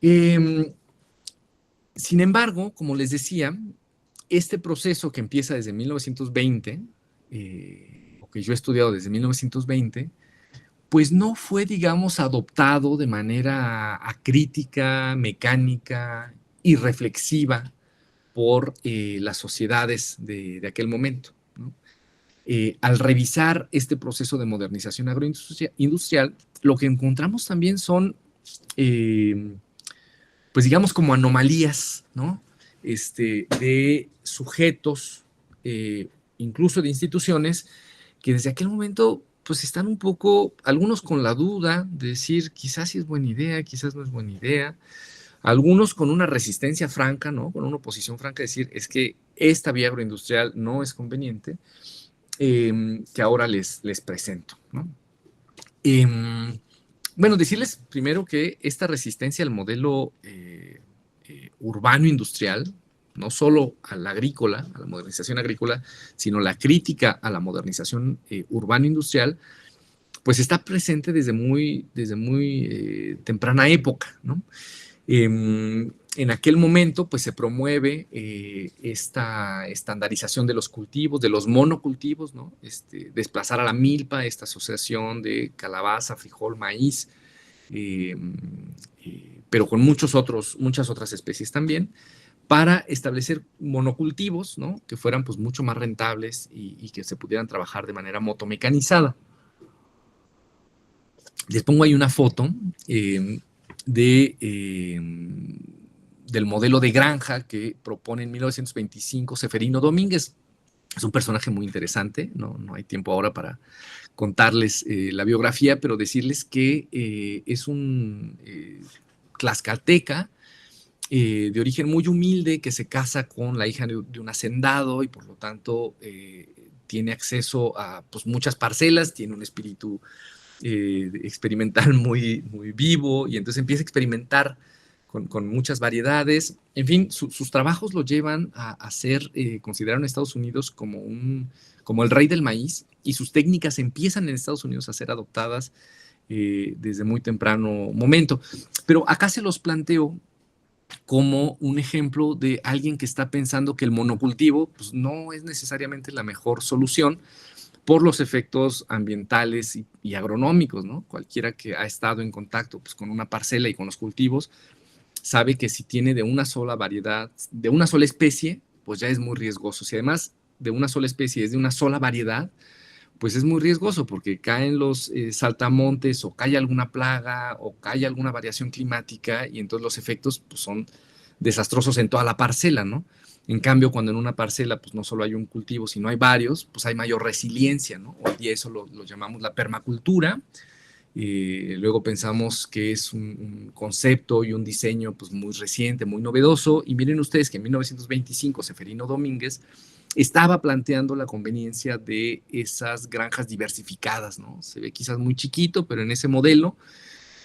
Sin embargo, como les decía, este proceso que empieza desde 1920, o que yo he estudiado desde 1920, pues no fue, digamos, adoptado de manera acrítica, mecánica y reflexiva por las sociedades de aquel momento, ¿no? Al revisar este proceso de modernización agroindustrial, lo que encontramos también son, pues digamos, como anomalías, ¿no? De sujetos, incluso de instituciones, que desde aquel momento pues están un poco, algunos con la duda de decir quizás sí es buena idea, quizás no es buena idea, algunos con una resistencia franca, ¿no? Con una oposición franca, decir es que esta vía agroindustrial no es conveniente, que ahora les presento, ¿no? Bueno, decirles primero que esta resistencia al modelo urbano-industrial, no solo a la agrícola, a la modernización agrícola, sino la crítica a la modernización urbano-industrial, pues está presente desde muy temprana época, ¿no? En aquel momento, pues se promueve esta estandarización de los cultivos, de los monocultivos, ¿no? Desplazar a la milpa, esta asociación de calabaza, frijol, maíz, pero con muchas otras especies también, para establecer monocultivos, ¿no? Que fueran pues mucho más rentables y que se pudieran trabajar de manera motomecanizada. Les pongo ahí una foto del modelo de granja que propone en 1925 Seferino Domínguez. Es un personaje muy interesante, no hay tiempo ahora para contarles la biografía, pero decirles que es un tlaxcalteca de origen muy humilde que se casa con la hija de un hacendado y por lo tanto tiene acceso a pues, muchas parcelas, tiene un espíritu experimental muy vivo y entonces empieza a experimentar con muchas variedades. En fin, sus trabajos lo llevan a ser considerado en Estados Unidos como el rey del maíz y sus técnicas empiezan en Estados Unidos a ser adoptadas desde muy temprano momento. Pero acá se los planteo como un ejemplo de alguien que está pensando que el monocultivo pues, no es necesariamente la mejor solución por los efectos ambientales y agronómicos, ¿no? Cualquiera que ha estado en contacto pues, con una parcela y con los cultivos sabe que si tiene de una sola variedad, de una sola especie, pues ya es muy riesgoso. Si además de una sola especie es de una sola variedad, pues es muy riesgoso porque caen los saltamontes o cae alguna plaga o cae alguna variación climática y entonces los efectos pues, son desastrosos en toda la parcela, ¿no? En cambio, cuando en una parcela pues no solo hay un cultivo, sino hay varios, pues hay mayor resiliencia, ¿no? Hoy día eso lo llamamos la permacultura. Luego pensamos que es un concepto y un diseño pues muy reciente, muy novedoso. Y miren ustedes que en 1925 Seferino Domínguez estaba planteando la conveniencia de esas granjas diversificadas, ¿no? Se ve quizás muy chiquito, pero en ese modelo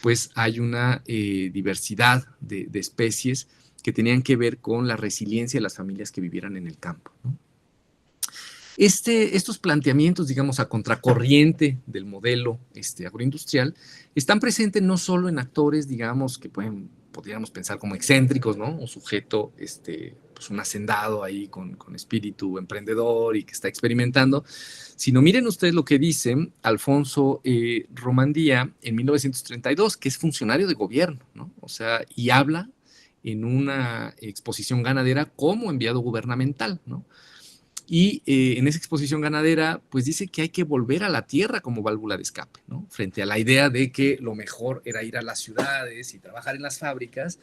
pues hay una diversidad de especies que tenían que ver con la resiliencia de las familias que vivieran en el campo, ¿no? Estos planteamientos, digamos, a contracorriente del modelo agroindustrial, están presentes no solo en actores, digamos, que podríamos pensar como excéntricos, ¿no? Un sujeto, pues un hacendado ahí con espíritu emprendedor y que está experimentando, sino miren ustedes lo que dice Alfonso Romandía en 1932, que es funcionario de gobierno, ¿no? O sea, y habla en una exposición ganadera como enviado gubernamental, ¿no? Y en esa exposición ganadera, pues dice que hay que volver a la tierra como válvula de escape, ¿no? Frente a la idea de que lo mejor era ir a las ciudades y trabajar en las fábricas,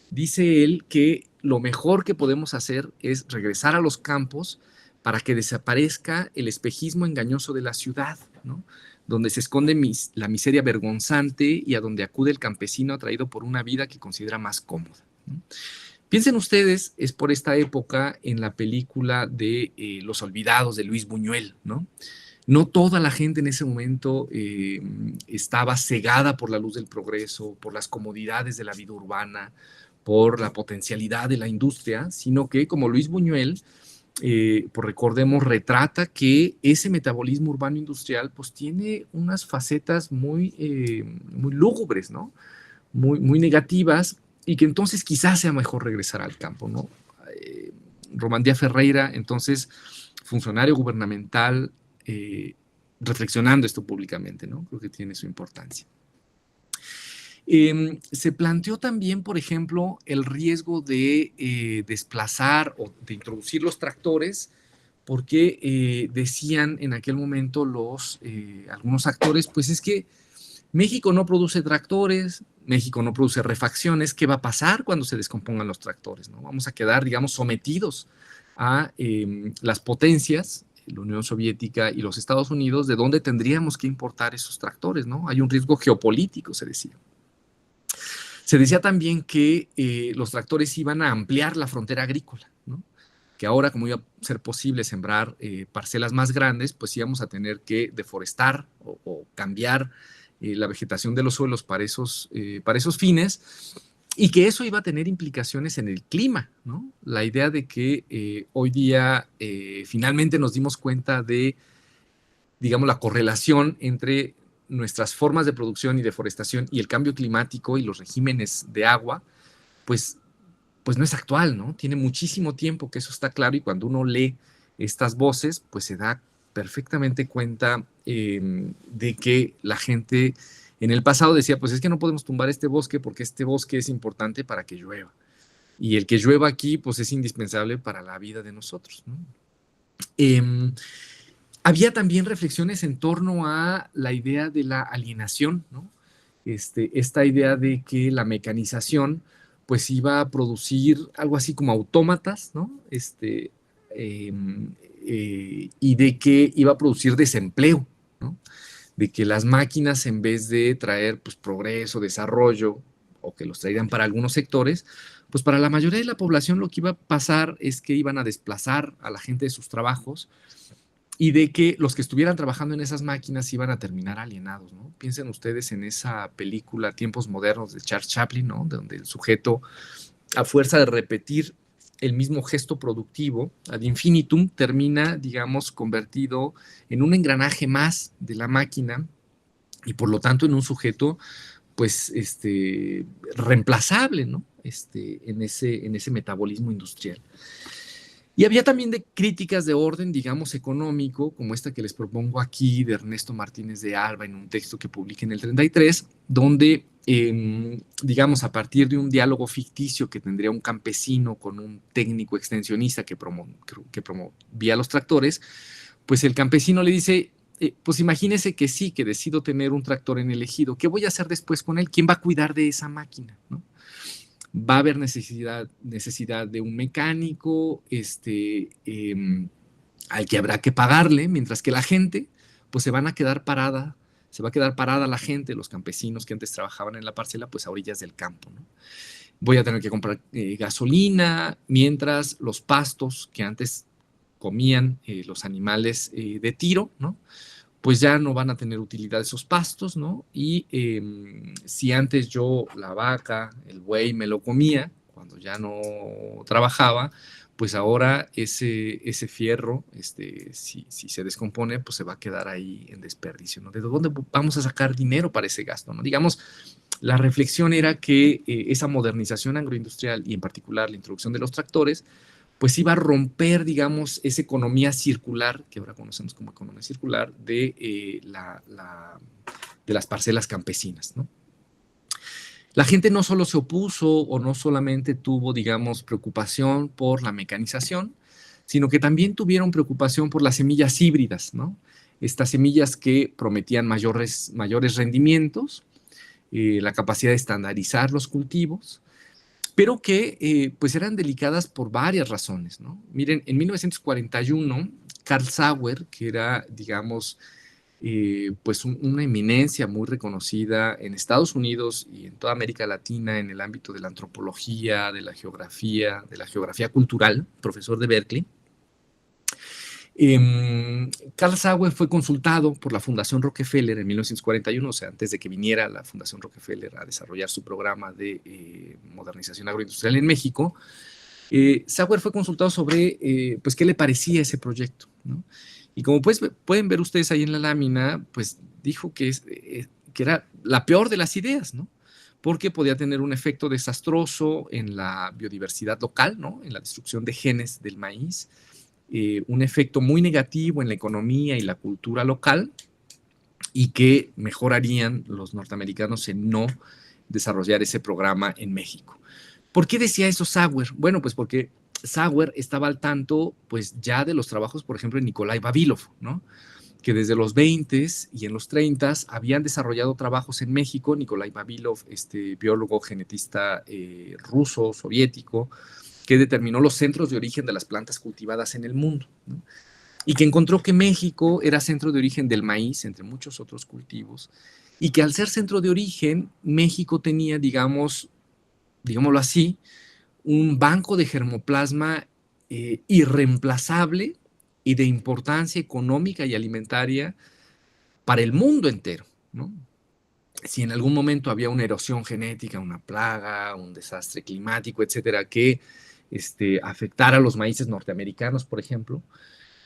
dice él que lo mejor que podemos hacer es regresar a los campos para que desaparezca el espejismo engañoso de la ciudad, ¿no? Donde se esconde la miseria vergonzante y a donde acude el campesino atraído por una vida que considera más cómoda, ¿no? Piensen ustedes, es por esta época en la película de Los Olvidados de Luis Buñuel, ¿no? No toda la gente en ese momento estaba cegada por la luz del progreso, por las comodidades de la vida urbana, por la potencialidad de la industria, sino que como Luis Buñuel, pues recordemos, retrata que ese metabolismo urbano industrial pues tiene unas facetas muy lúgubres, ¿no? Muy negativas, y que entonces quizás sea mejor regresar al campo, ¿no? Romandía Ferreira, entonces funcionario gubernamental, reflexionando esto públicamente, ¿no? Creo que tiene su importancia. Se planteó también, por ejemplo, el riesgo de desplazar o de introducir los tractores, porque decían en aquel momento algunos actores, pues es que México no produce tractores, México no produce refacciones. ¿Qué va a pasar cuando se descompongan los tractores, ¿no? Vamos a quedar, digamos, sometidos a las potencias, la Unión Soviética y los Estados Unidos, de dónde tendríamos que importar esos tractores, ¿no? Hay un riesgo geopolítico, se decía. Se decía también que los tractores iban a ampliar la frontera agrícola, ¿no? Que ahora, como iba a ser posible sembrar parcelas más grandes, pues íbamos a tener que deforestar o cambiar la vegetación de los suelos para esos fines, y que eso iba a tener implicaciones en el clima, ¿no? La idea de que hoy día finalmente nos dimos cuenta de, digamos, la correlación entre nuestras formas de producción y deforestación y el cambio climático y los regímenes de agua, pues no es actual, ¿no? Tiene muchísimo tiempo que eso está claro, y cuando uno lee estas voces, pues se da perfectamente cuenta de que la gente en el pasado decía, pues es que no podemos tumbar este bosque porque este bosque es importante para que llueva. Y el que llueva aquí, pues es indispensable para la vida de nosotros, ¿no? Había también reflexiones en torno a la idea de la alienación, ¿no? Esta idea de que la mecanización pues iba a producir algo así como autómatas, ¿no? y de que iba a producir desempleo, ¿no? De que las máquinas, en vez de traer pues, progreso, desarrollo, o que los traerían para algunos sectores, pues para la mayoría de la población lo que iba a pasar es que iban a desplazar a la gente de sus trabajos y de que los que estuvieran trabajando en esas máquinas iban a terminar alienados, ¿no? Piensen ustedes en esa película Tiempos Modernos de Charles Chaplin, ¿no? Donde el sujeto, a fuerza de repetir el mismo gesto productivo, ad infinitum, termina, digamos, convertido en un engranaje más de la máquina y por lo tanto en un sujeto, pues, reemplazable, ¿no? En ese metabolismo industrial. Y había también críticas de orden, digamos, económico, como esta que les propongo aquí de Ernesto Martínez de Alba en un texto que publica en el 33, donde, digamos, a partir de un diálogo ficticio que tendría un campesino con un técnico extensionista que promovía los tractores, pues el campesino le dice, pues imagínese que sí, que decido tener un tractor en el ejido, ¿qué voy a hacer después con él? ¿Quién va a cuidar de esa máquina? ¿No? Va a haber necesidad de un mecánico al que habrá que pagarle, mientras que la gente, pues se va a quedar parada la gente, los campesinos que antes trabajaban en la parcela, pues a orillas del campo, ¿no? Voy a tener que comprar gasolina, mientras los pastos que antes comían los animales de tiro, ¿no? Pues ya no van a tener utilidad esos pastos, ¿no? Y si antes yo la vaca, el buey me lo comía, cuando ya no trabajaba, pues ahora ese fierro, si se descompone, pues se va a quedar ahí en desperdicio, ¿no? ¿De dónde vamos a sacar dinero para ese gasto, ¿no? Digamos, la reflexión era que esa modernización agroindustrial y en particular la introducción de los tractores, pues iba a romper, digamos, esa economía circular, que ahora conocemos como economía circular, de las parcelas campesinas, ¿no? La gente no solo se opuso o no solamente tuvo, digamos, preocupación por la mecanización, sino que también tuvieron preocupación por las semillas híbridas, ¿no? Estas semillas que prometían mayores rendimientos, la capacidad de estandarizar los cultivos, pero que pues eran delicadas por varias razones, ¿no? Miren, en 1941, Carl Sauer, que era, digamos, pues una eminencia muy reconocida en Estados Unidos y en toda América Latina en el ámbito de la antropología, de la geografía cultural, profesor de Berkeley, Carl Sauer fue consultado por la Fundación Rockefeller en 1941, o sea, antes de que viniera la Fundación Rockefeller a desarrollar su programa de modernización agroindustrial en México. Sauer fue consultado sobre, pues, qué le parecía ese proyecto, ¿no? Y como pues, pueden ver ustedes ahí en la lámina, pues dijo que era la peor de las ideas, ¿no? Porque podía tener un efecto desastroso en la biodiversidad local, ¿no? En la destrucción de genes del maíz, un efecto muy negativo en la economía y la cultura local y que mejorarían los norteamericanos en no desarrollar ese programa en México. ¿Por qué decía eso Sauer? Bueno, pues porque Sauer estaba al tanto pues ya de los trabajos, por ejemplo, de Nikolai Vavilov, ¿no? Que desde los 20s y en los 30s habían desarrollado trabajos en México. Nikolai Vavilov, biólogo genetista ruso, soviético, que determinó los centros de origen de las plantas cultivadas en el mundo, ¿no? Y que encontró que México era centro de origen del maíz, entre muchos otros cultivos, y que al ser centro de origen, México tenía, digámoslo así, un banco de germoplasma irreemplazable y de importancia económica y alimentaria para el mundo entero, ¿no? Si en algún momento había una erosión genética, una plaga, un desastre climático, etcétera, que afectara a los maíces norteamericanos, por ejemplo,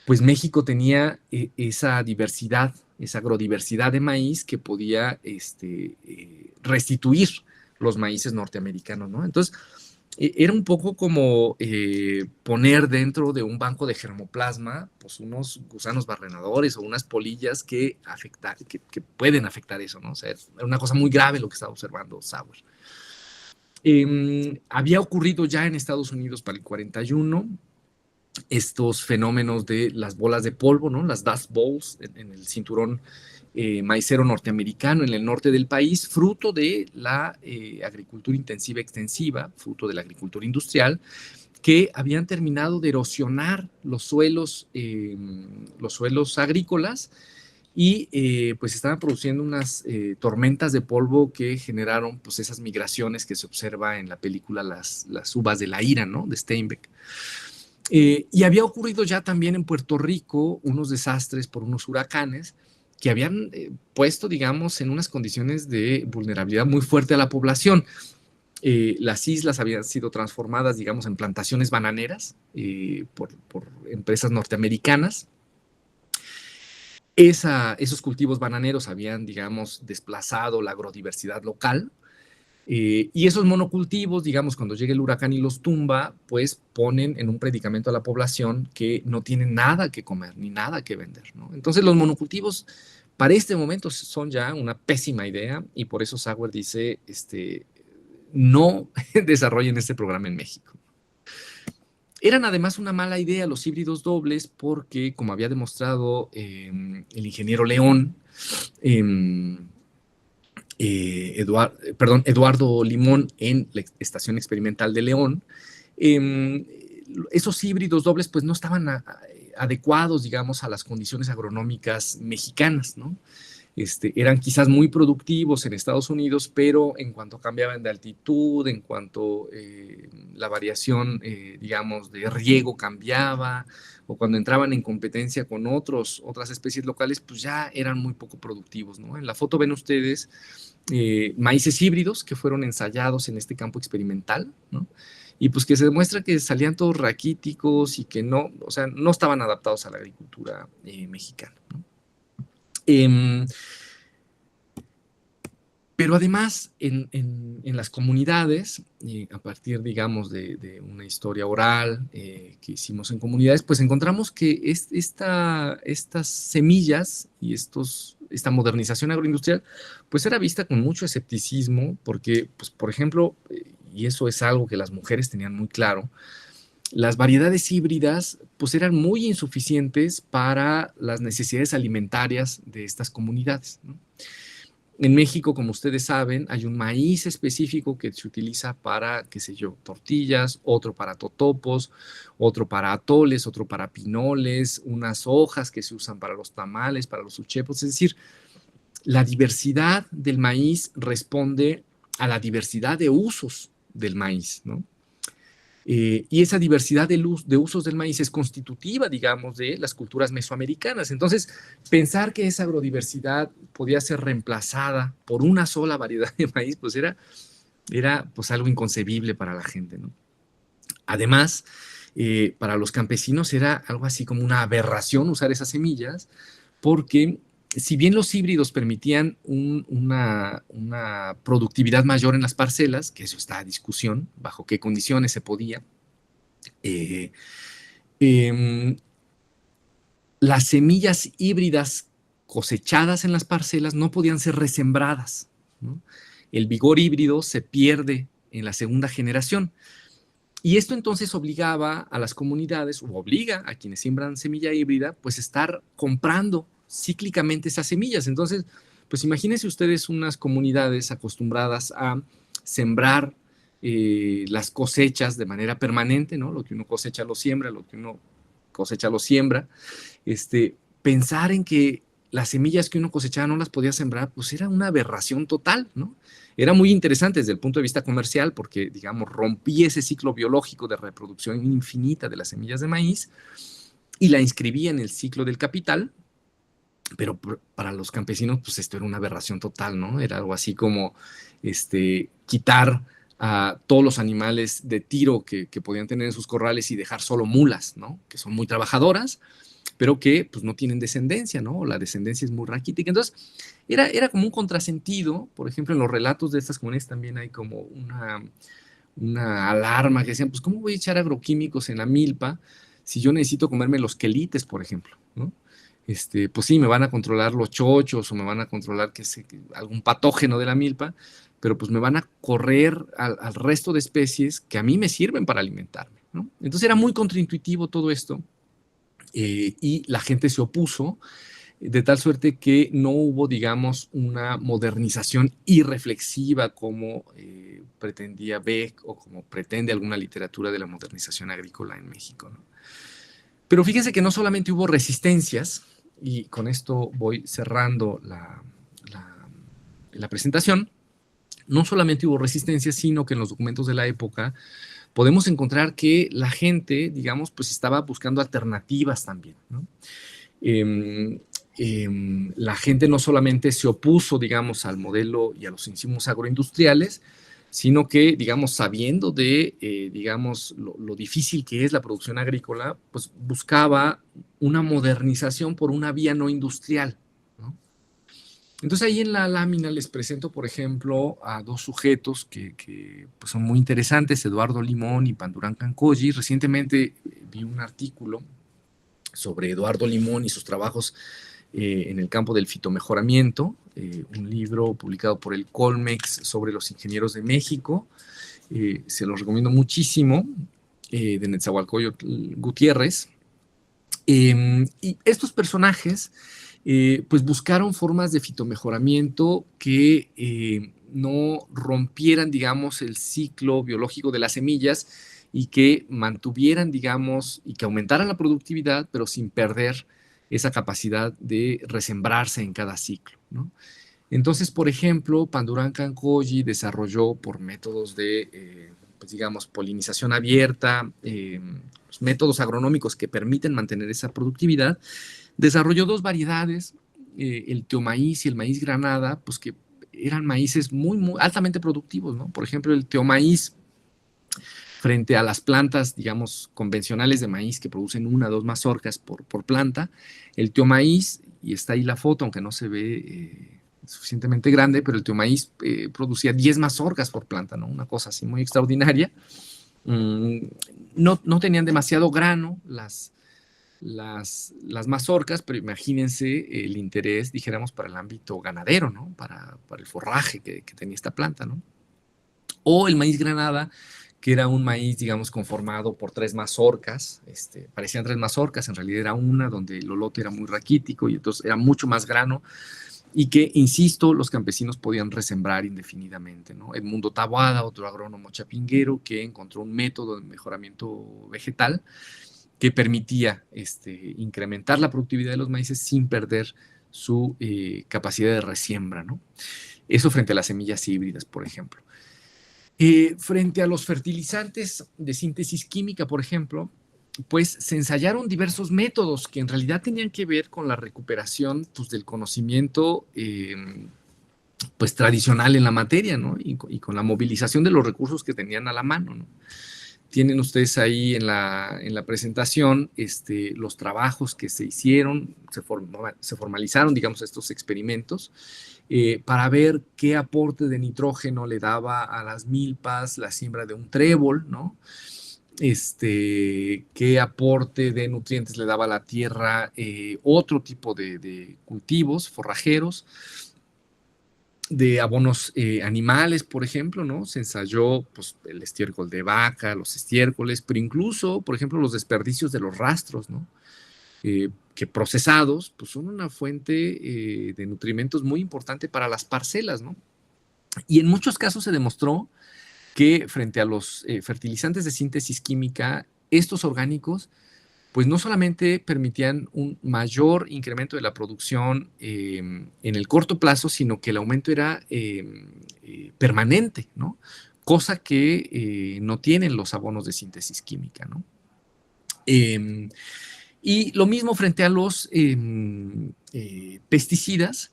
pues México tenía esa diversidad, esa agrodiversidad de maíz que podía restituir los maíces norteamericanos, ¿no? Entonces, era un poco como poner dentro de un banco de germoplasma pues unos gusanos barrenadores o unas polillas que pueden afectar eso, ¿no? O sea, era una cosa muy grave lo que estaba observando Sauer. Había ocurrido ya en Estados Unidos para el 41 estos fenómenos de las bolas de polvo, ¿no? Las dust balls en el cinturón maicero norteamericano en el norte del país, fruto de la agricultura intensiva extensiva, fruto de la agricultura industrial, que habían terminado de erosionar los suelos agrícolas y pues estaban produciendo unas tormentas de polvo que generaron pues esas migraciones que se observa en la película Las uvas de la ira, ¿no? De Steinbeck. Y había ocurrido ya también en Puerto Rico unos desastres por unos huracanes que habían puesto, digamos, en unas condiciones de vulnerabilidad muy fuerte a la población. Las islas habían sido transformadas, digamos, en plantaciones bananeras por empresas norteamericanas. Esos cultivos bananeros habían, digamos, desplazado la agrodiversidad local. Y esos monocultivos, digamos, cuando llega el huracán y los tumba, pues ponen en un predicamento a la población que no tiene nada que comer ni nada que vender, ¿no? Entonces los monocultivos para este momento son ya una pésima idea y por eso Sauer dice, no desarrollen este programa en México. Eran además una mala idea los híbridos dobles porque, como había demostrado el ingeniero León, Eduardo Limón en la Estación Experimental de León, esos híbridos dobles pues no estaban adecuados, digamos, a las condiciones agronómicas mexicanas, ¿no? Eran quizás muy productivos en Estados Unidos, pero en cuanto cambiaban de altitud, en cuanto la variación, digamos, de riego cambiaba, o cuando entraban en competencia con otras especies locales, pues ya eran muy poco productivos, ¿no? En la foto ven ustedes maíces híbridos que fueron ensayados en este campo experimental, ¿no? Y pues que se demuestra que salían todos raquíticos y que no, o sea, no estaban adaptados a la agricultura mexicana, ¿no? Pero además, en las comunidades, a partir, digamos, de una historia oral que hicimos en comunidades, pues encontramos que estas semillas y esta modernización agroindustrial, pues era vista con mucho escepticismo, porque, pues, por ejemplo, y eso es algo que las mujeres tenían muy claro, las variedades híbridas pues eran muy insuficientes para las necesidades alimentarias de estas comunidades, ¿no? En México, como ustedes saben, hay un maíz específico que se utiliza para, qué sé yo, tortillas, otro para totopos, otro para atoles, otro para pinoles, unas hojas que se usan para los tamales, para los uchepos. Es decir, la diversidad del maíz responde a la diversidad de usos del maíz, ¿no? Y esa diversidad de usos del maíz es constitutiva, digamos, de las culturas mesoamericanas. Entonces, pensar que esa agrodiversidad podía ser reemplazada por una sola variedad de maíz, pues era pues algo inconcebible para la gente, ¿no? Además, para los campesinos era algo así como una aberración usar esas semillas, porque si bien los híbridos permitían una productividad mayor en las parcelas, que eso está a discusión, bajo qué condiciones se podía, las semillas híbridas cosechadas en las parcelas no podían ser resembradas, ¿no? El vigor híbrido se pierde en la segunda generación. Y esto entonces obligaba a las comunidades, o obliga a quienes siembran semilla híbrida, pues estar comprando cíclicamente esas semillas. Entonces, pues imagínense ustedes unas comunidades acostumbradas a sembrar las cosechas de manera permanente, ¿no? Lo que uno cosecha lo siembra, lo que uno cosecha lo siembra. Pensar en que las semillas que uno cosechaba no las podía sembrar, pues era una aberración total, ¿no? Era muy interesante desde el punto de vista comercial porque, digamos, rompía ese ciclo biológico de reproducción infinita de las semillas de maíz y la inscribía en el ciclo del capital, pero para los campesinos, pues esto era una aberración total, ¿no? Era algo así como quitar a todos los animales de tiro que podían tener en sus corrales y dejar solo mulas, ¿no? Que son muy trabajadoras, pero que pues no tienen descendencia, ¿no? La descendencia es muy raquítica. Entonces, era como un contrasentido. Por ejemplo, en los relatos de estas comunidades también hay como una alarma que decían, pues, ¿cómo voy a echar agroquímicos en la milpa si yo necesito comerme los quelites, por ejemplo, ¿no? Pues sí, me van a controlar los chochos o me van a controlar algún patógeno de la milpa, pero pues me van a correr al resto de especies que a mí me sirven para alimentarme, ¿no? Entonces era muy contraintuitivo todo esto y la gente se opuso de tal suerte que no hubo, digamos, una modernización irreflexiva como pretendía Beck o como pretende alguna literatura de la modernización agrícola en México, ¿no? Pero fíjense que no solamente hubo resistencias, y con esto voy cerrando la presentación, no solamente hubo resistencias, sino que en los documentos de la época podemos encontrar que la gente, digamos, pues estaba buscando alternativas también, ¿no? La gente no solamente se opuso, digamos, al modelo y a los insumos agroindustriales, sino que, digamos, sabiendo de, digamos, lo difícil que es la producción agrícola, pues buscaba una modernización por una vía no industrial, ¿no? Entonces ahí en la lámina les presento, por ejemplo, a dos sujetos que pues son muy interesantes, Eduardo Limón y Pandurán Kankoji. Recientemente vi un artículo sobre Eduardo Limón y sus trabajos en el campo del fitomejoramiento, un libro publicado por el Colmex sobre los ingenieros de México. Se los recomiendo muchísimo, de Netzahualcóyotl Gutiérrez. Y estos personajes pues buscaron formas de fitomejoramiento que no rompieran, digamos, el ciclo biológico de las semillas y que mantuvieran, digamos, y que aumentaran la productividad, pero sin perder esa capacidad de resembrarse en cada ciclo, ¿no? Entonces, por ejemplo, Pandurán Kankoji desarrolló por métodos de, pues digamos, polinización abierta, métodos agronómicos que permiten mantener esa productividad, desarrolló dos variedades, el teomaíz y el maíz granada, pues que eran maíces muy altamente productivos, ¿no? Por ejemplo, el teomaíz, frente a las plantas, digamos, convencionales de maíz que producen 1 o 2 mazorcas por planta, el teomaíz, y está ahí la foto, aunque no se ve suficientemente grande, pero el teomaíz producía 10 mazorcas por planta, ¿no? Una cosa así muy extraordinaria. No tenían demasiado grano las mazorcas, pero imagínense el interés, dijéramos, para el ámbito ganadero, ¿no? Para el forraje que tenía esta planta, ¿no? O el maíz granada, que era un maíz, digamos, conformado por 3 mazorcas, parecían 3 mazorcas, en realidad era una, donde el lolote era muy raquítico y entonces era mucho más grano, y que, insisto, los campesinos podían resembrar indefinidamente, ¿no? Edmundo Taboada, otro agrónomo chapinguero, que encontró un método de mejoramiento vegetal que permitía incrementar la productividad de los maíces sin perder su capacidad de resiembra, ¿no? Eso frente a las semillas híbridas, por ejemplo. Frente a los fertilizantes de síntesis química, por ejemplo, pues se ensayaron diversos métodos que en realidad tenían que ver con la recuperación, pues, del conocimiento pues tradicional en la materia, ¿no? Y con la movilización de los recursos que tenían a la mano, ¿no? Tienen ustedes ahí en la presentación los trabajos que se hicieron, se formalizaron, digamos, estos experimentos para ver qué aporte de nitrógeno le daba a las milpas la siembra de un trébol, ¿no? Qué aporte de nutrientes le daba a la tierra otro tipo de cultivos forrajeros, de abonos animales, por ejemplo, ¿no? Se ensayó pues, el estiércol de vaca, los estiércoles, pero incluso, por ejemplo, los desperdicios de los rastros, ¿no? Que procesados, pues son una fuente de nutrimentos muy importante para las parcelas, ¿no? Y en muchos casos se demostró que frente a los fertilizantes de síntesis química, estos orgánicos pues no solamente permitían un mayor incremento de la producción en el corto plazo, sino que el aumento era permanente, ¿no? Cosa que no tienen los abonos de síntesis química, ¿no? Y lo mismo frente a los pesticidas,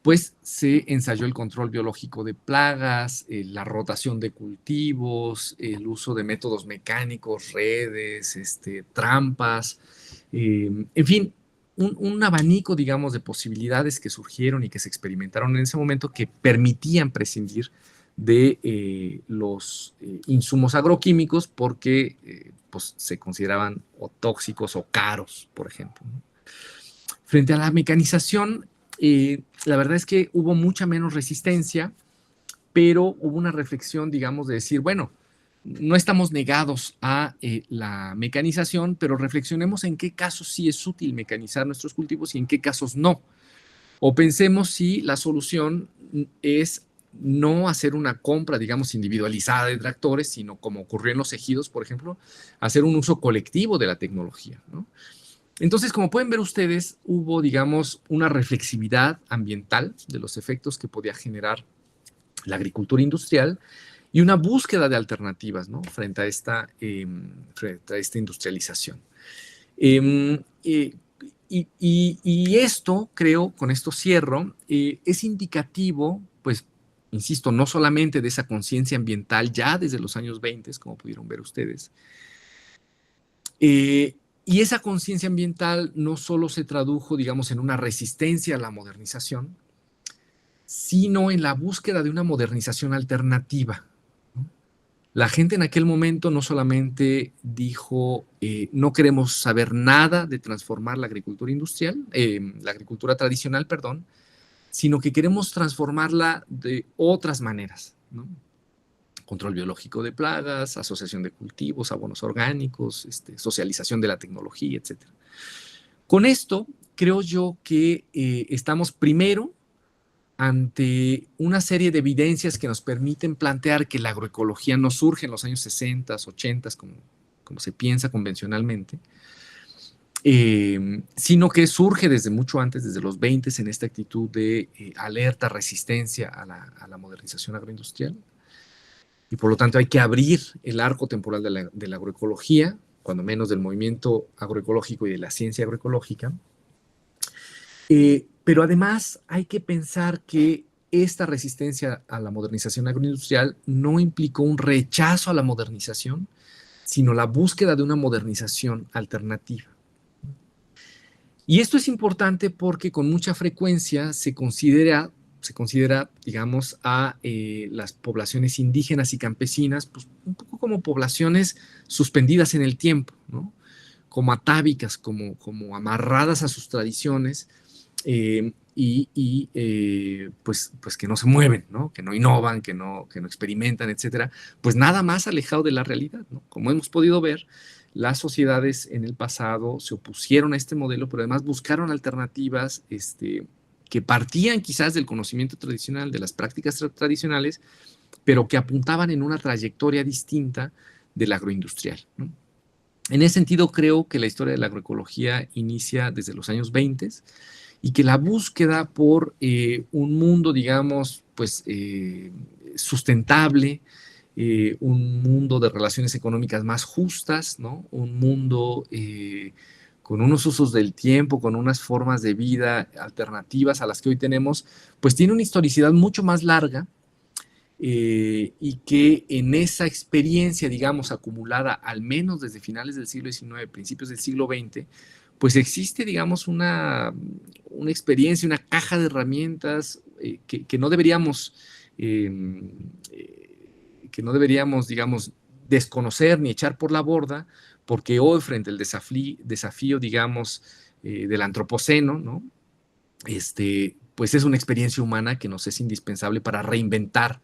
pues se ensayó el control biológico de plagas, la rotación de cultivos, el uso de métodos mecánicos, redes, trampas, en fin, un abanico, digamos, de posibilidades que surgieron y que se experimentaron en ese momento que permitían prescindir de los insumos agroquímicos porque pues, se consideraban o tóxicos o caros, por ejemplo, ¿no? Frente a la mecanización, la verdad es que hubo mucha menos resistencia, pero hubo una reflexión, digamos, de decir, bueno, no estamos negados a la mecanización, pero reflexionemos en qué casos sí es útil mecanizar nuestros cultivos y en qué casos no. O pensemos si la solución es no hacer una compra, digamos, individualizada de tractores, sino como ocurrió en los ejidos, por ejemplo, hacer un uso colectivo de la tecnología, ¿no? Entonces, como pueden ver ustedes, hubo, digamos, una reflexividad ambiental de los efectos que podía generar la agricultura industrial y una búsqueda de alternativas, ¿no? Frente a esta industrialización. Y esto, creo, con esto cierro, es indicativo, pues, insisto, no solamente de esa conciencia ambiental ya desde los años 20, como pudieron ver ustedes, y esa conciencia ambiental no solo se tradujo, digamos, en una resistencia a la modernización, sino en la búsqueda de una modernización alternativa. La gente en aquel momento no solamente dijo, no queremos saber nada de transformar la agricultura industrial, la agricultura tradicional, perdón, sino que queremos transformarla de otras maneras, ¿no? Control biológico de plagas, asociación de cultivos, abonos orgánicos, socialización de la tecnología, etc. Con esto, creo yo que estamos primero ante una serie de evidencias que nos permiten plantear que la agroecología no surge en los años 60, 80, como se piensa convencionalmente, sino que surge desde mucho antes, desde los 20, en esta actitud de alerta, resistencia a la modernización agroindustrial. Y por lo tanto hay que abrir el arco temporal de la agroecología, cuando menos del movimiento agroecológico y de la ciencia agroecológica. Pero además hay que pensar que esta resistencia a la modernización agroindustrial no implicó un rechazo a la modernización, sino la búsqueda de una modernización alternativa. Y esto es importante porque con mucha frecuencia se considera, digamos, a las poblaciones indígenas y campesinas, pues un poco como poblaciones suspendidas en el tiempo, ¿no? Como atávicas, como amarradas a sus tradiciones, pues que no se mueven, ¿no? Que no innovan, que no experimentan, etcétera, pues nada más alejado de la realidad, ¿no? Como hemos podido ver, las sociedades en el pasado se opusieron a este modelo, pero además buscaron alternativas que partían quizás del conocimiento tradicional, de las prácticas tradicionales, pero que apuntaban en una trayectoria distinta del agroindustrial, ¿no? En ese sentido, creo que la historia de la agroecología inicia desde los años 20 y que la búsqueda por un mundo, digamos, pues sustentable, un mundo de relaciones económicas más justas, ¿no? Un mundo con unos usos del tiempo, con unas formas de vida alternativas a las que hoy tenemos, pues tiene una historicidad mucho más larga, y que en esa experiencia, digamos, acumulada al menos desde finales del siglo XIX, principios del siglo XX, pues existe, digamos, una experiencia, una caja de herramientas que no deberíamos, digamos, desconocer ni echar por la borda, porque hoy, frente al desafío, digamos, del antropoceno, ¿no? Pues es una experiencia humana que nos es indispensable para reinventar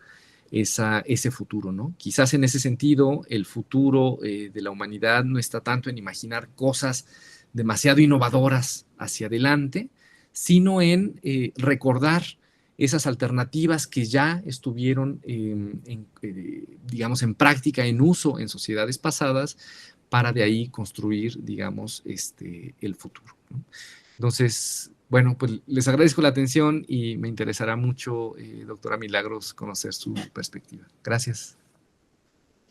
ese futuro, ¿no? Quizás en ese sentido el futuro de la humanidad no está tanto en imaginar cosas demasiado innovadoras hacia adelante, sino en recordar esas alternativas que ya estuvieron, digamos, en práctica, en uso en sociedades pasadas, para de ahí construir, digamos, el futuro, ¿no? Entonces, bueno, pues les agradezco la atención y me interesará mucho, doctora Milagros, conocer su perspectiva. Gracias.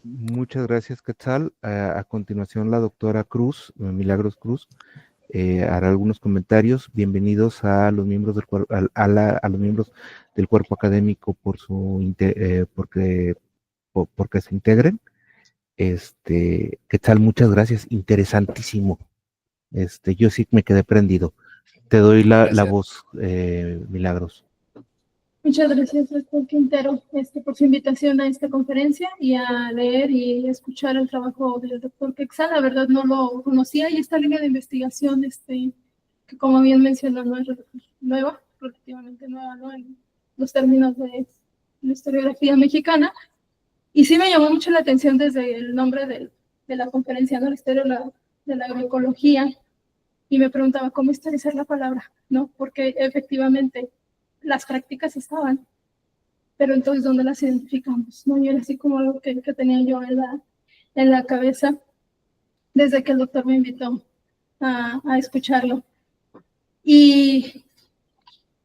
Muchas gracias, Quetzal. A continuación, la doctora Cruz, Milagros Cruz, hará algunos comentarios. Bienvenidos a los miembros del cuerpo, a los miembros del cuerpo académico porque se integren. Quetzal, muchas gracias. Interesantísimo. Yo sí me quedé prendido. Te doy la voz, Milagros. Muchas gracias, doctor Quintero, por su invitación a esta conferencia y a leer y escuchar el trabajo del doctor Quetzal. La verdad no lo conocía y esta línea de investigación, que como bien mencionó, no es nueva, relativamente nueva, ¿no? En los términos de la historiografía mexicana. Y sí me llamó mucho la atención desde el nombre de la conferencia, ¿no? La historia de la agroecología, y me preguntaba cómo historizar la palabra, ¿no? Porque efectivamente las prácticas estaban, pero entonces ¿dónde las identificamos? ¿No? Y era así como algo que tenía yo en la cabeza desde que el doctor me invitó a escucharlo. Y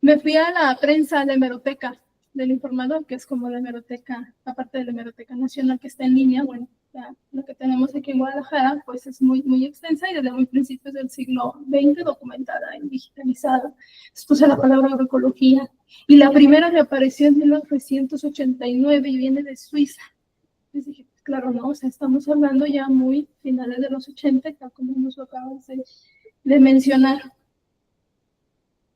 me fui a la prensa, a la hemeroteca del Informador, que es como la hemeroteca, aparte de la Hemeroteca Nacional que está en línea. Bueno, lo que tenemos aquí en Guadalajara, pues es muy, muy extensa y desde muy principios del siglo XX documentada y digitalizada. Puse la palabra agroecología y la primera me apareció en 1989 y viene de Suiza. Entonces dije, claro, no, o sea, estamos hablando ya muy finales de los 80, tal como nos lo acabas de mencionar.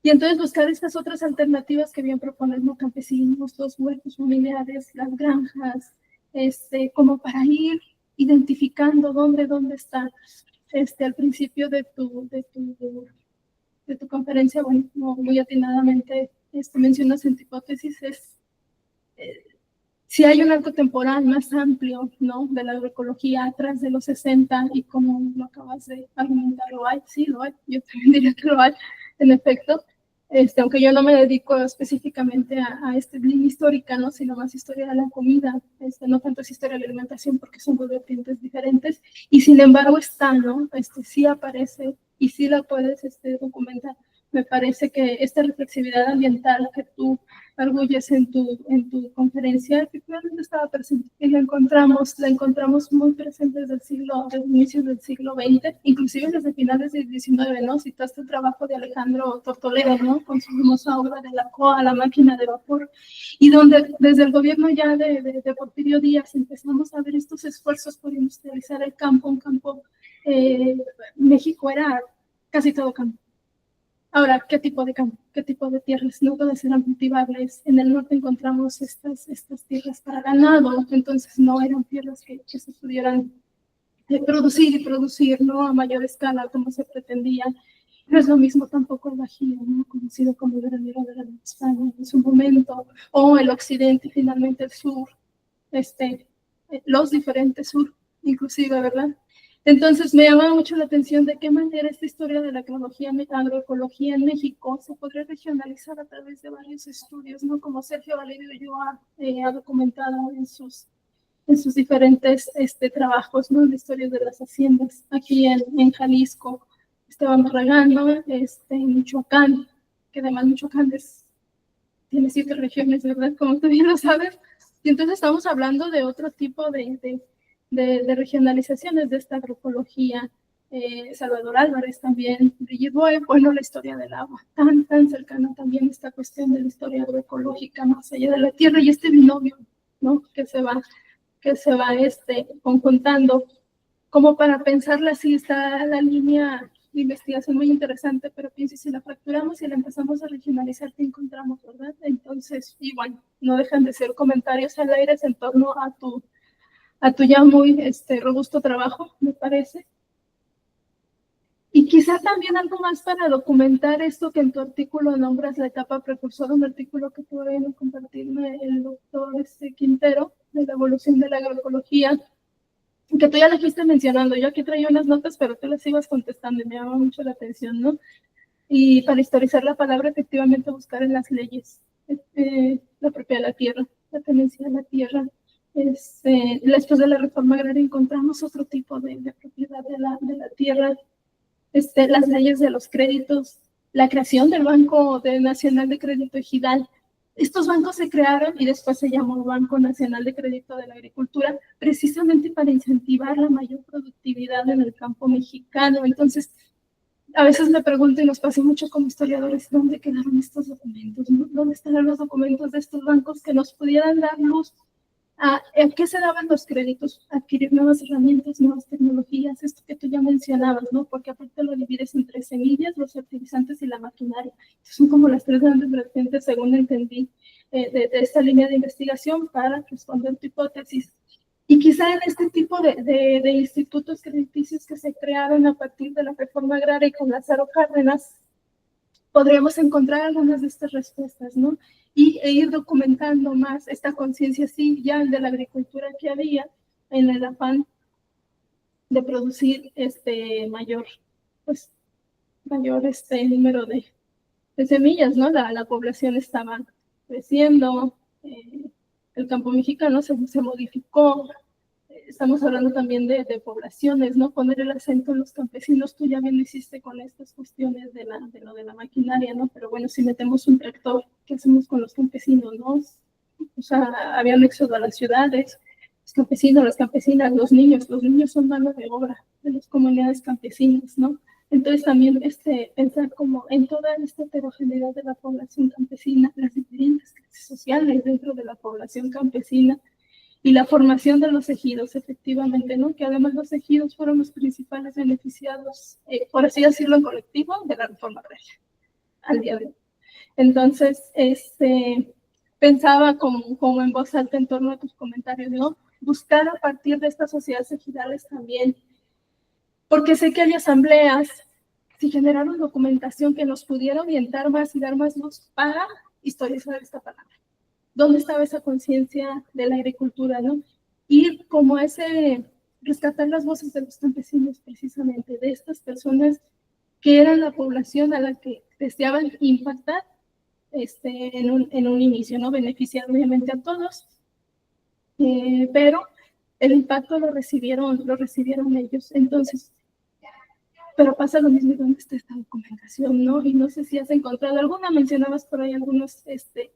Y entonces buscar estas otras alternativas que bien proponen los campesinos, los huertos familiares, las granjas, como para ir identificando dónde está. Al principio de tu conferencia, bueno, muy atinadamente mencionas en tu hipótesis, si hay un arco temporal más amplio, ¿no? De la agroecología atrás de los 60, y como lo acabas de argumentar, lo hay, sí, lo hay, yo también diría que lo hay, en efecto, aunque yo no me dedico específicamente a línea histórica, ¿no? Sino más historia de la comida, no tanto es historia de la alimentación, porque son dos vertientes diferentes, y sin embargo está, ¿no? Sí aparece, y sí la puedes documentar. Me parece que esta reflexividad ambiental que tú arguyes en tu conferencia, efectivamente estaba presente, y la encontramos muy presente desde inicios del siglo XX, inclusive desde finales del XIX, ¿no? Citaste el trabajo de Alejandro Tortoledo, ¿no? Con su famosa obra de la COA, la máquina de vapor, y donde desde el gobierno ya de Porfirio Díaz empezamos a ver estos esfuerzos por industrializar el campo, un campo, México era casi todo campo. Ahora, ¿qué tipo de campo? ¿Qué tipo de tierras? No todas eran cultivables. En el norte encontramos estas tierras para ganado, entonces no eran tierras que se pudieran producir y producir, ¿no? A mayor escala como se pretendía. No es lo mismo tampoco el Bajío, ¿no? Conocido como el granero de la España en su momento, o el occidente, finalmente el sur, los diferentes sur, inclusive, ¿verdad? Entonces me llama mucho la atención de qué manera esta historia de la agroecología en México se podría regionalizar a través de varios estudios, ¿no? Como Sergio Valerio Ulloa ha documentado en sus diferentes trabajos, ¿no? De historias de las haciendas aquí en Jalisco. Esteban Barragán, ¿no? En Michoacán, que además Michoacán tiene 7 regiones, ¿verdad? Como tú bien lo sabes. Y entonces estamos hablando de otro tipo de regionalizaciones de esta agroecología. Salvador Álvarez también, Brigitte Boy, bueno, la historia del agua, tan cercana también esta cuestión de la historia agroecológica más allá de la tierra, y este binomio, ¿no? que se va conjuntando, como para pensarla así. Está la línea de investigación muy interesante, pero pienso, si la fracturamos y la empezamos a regionalizar, ¿qué encontramos, verdad? Entonces, igual, no dejan de ser comentarios al aire en torno a tu ya muy robusto trabajo, me parece. Y quizá también algo más para documentar esto que en tu artículo nombras la etapa precursora, un artículo que puede compartirme el doctor Quintero, de la evolución de la agroecología, que tú ya la fuiste mencionando. Yo aquí traía unas notas, pero tú las ibas contestando y me llama mucho la atención, ¿no? Y para historizar la palabra, efectivamente buscar en las leyes la propiedad de la tierra, la tenencia de la tierra. Después de la reforma agraria encontramos otro tipo de propiedad de la tierra, las leyes de los créditos, la creación del Banco Nacional de Crédito Ejidal. Estos bancos se crearon y después se llamó Banco Nacional de Crédito de la Agricultura, precisamente para incentivar la mayor productividad en el campo mexicano. Entonces, a veces me pregunto, y nos pasa mucho como historiadores, ¿dónde quedaron estos documentos? ¿Dónde están los documentos de estos bancos que nos pudieran dar luz a qué se daban los créditos? Adquirir nuevas herramientas, nuevas tecnologías, esto que tú ya mencionabas, ¿no? Porque aparte lo divides entre semillas, los fertilizantes y la maquinaria. Son como las 3 grandes vertientes, según entendí, de esta línea de investigación para responder tu hipótesis. Y quizá en este tipo de institutos crediticios que se crearon a partir de la reforma agraria y con Lázaro Cárdenas, podríamos encontrar algunas de estas respuestas, ¿no? E ir documentando más esta conciencia, sí, ya de la agricultura que había en el afán de producir mayor número de semillas, ¿no? La población estaba creciendo, el campo mexicano se modificó. Estamos hablando también de poblaciones, ¿no? Poner el acento en los campesinos. Tú ya bien lo hiciste con estas cuestiones de lo de la maquinaria, ¿no? Pero bueno, si metemos un tractor, ¿qué hacemos con los campesinos, no? O sea, había un éxodo a las ciudades, los campesinos, las campesinas, los niños son mano de obra de las comunidades campesinas, ¿no? Entonces también pensar como en toda esta heterogeneidad de la población campesina, las diferentes clases sociales dentro de la población campesina, y la formación de los ejidos, efectivamente, ¿no? Que además los ejidos fueron los principales beneficiados, por así decirlo, en colectivo, de la reforma agraria al día de hoy. Entonces, pensaba como en voz alta en torno a tus comentarios, ¿no? Buscar a partir de estas sociedades ejidales también, porque sé que hay asambleas, si generaron documentación que nos pudiera orientar más y dar más luz para historizar esta palabra. ¿Dónde estaba esa conciencia de la agricultura, no? Y como rescatar las voces de los campesinos, precisamente, de estas personas que eran la población a la que deseaban impactar en un inicio, ¿no? Beneficiar obviamente a todos, pero el impacto lo recibieron ellos. Entonces, pero pasa lo mismo donde está esta documentación, ¿no? Y no sé si has encontrado alguna, mencionabas por ahí algunos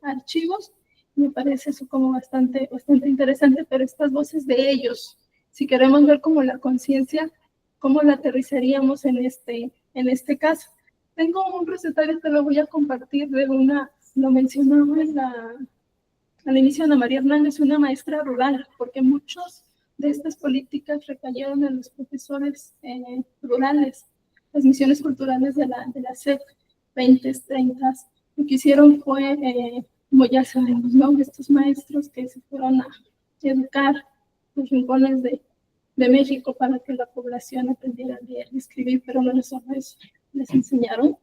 archivos. Me parece eso como bastante interesante, pero estas voces de ellos, si queremos ver como la conciencia, cómo la aterrizaríamos en este caso. Tengo un recetario que lo voy a compartir lo mencionaba al inicio Ana María Hernández, una maestra rural, porque muchos de estas políticas recayeron en los profesores rurales, las misiones culturales de la SEP 20, 30. Lo que hicieron fue como ya sabemos, ¿no? Estos maestros que se fueron a educar los rincones de México para que la población aprendiera a leer y escribir, pero no solo eso, les enseñaron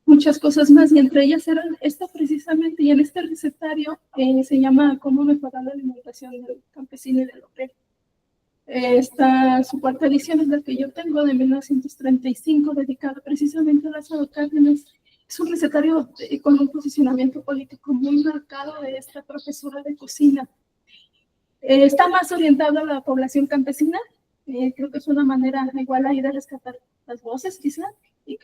muchas cosas más, y entre ellas eran esta precisamente, y en este recetario se llama Cómo mejorar la alimentación del campesino y del obrero. Su cuarta edición es la que yo tengo, de 1935, dedicada precisamente a Lázaro Cárdenas. Es un recetario con un posicionamiento político muy marcado de esta profesora de cocina. Está más orientado a la población campesina. Creo que es una manera igual ahí de rescatar las voces, quizá,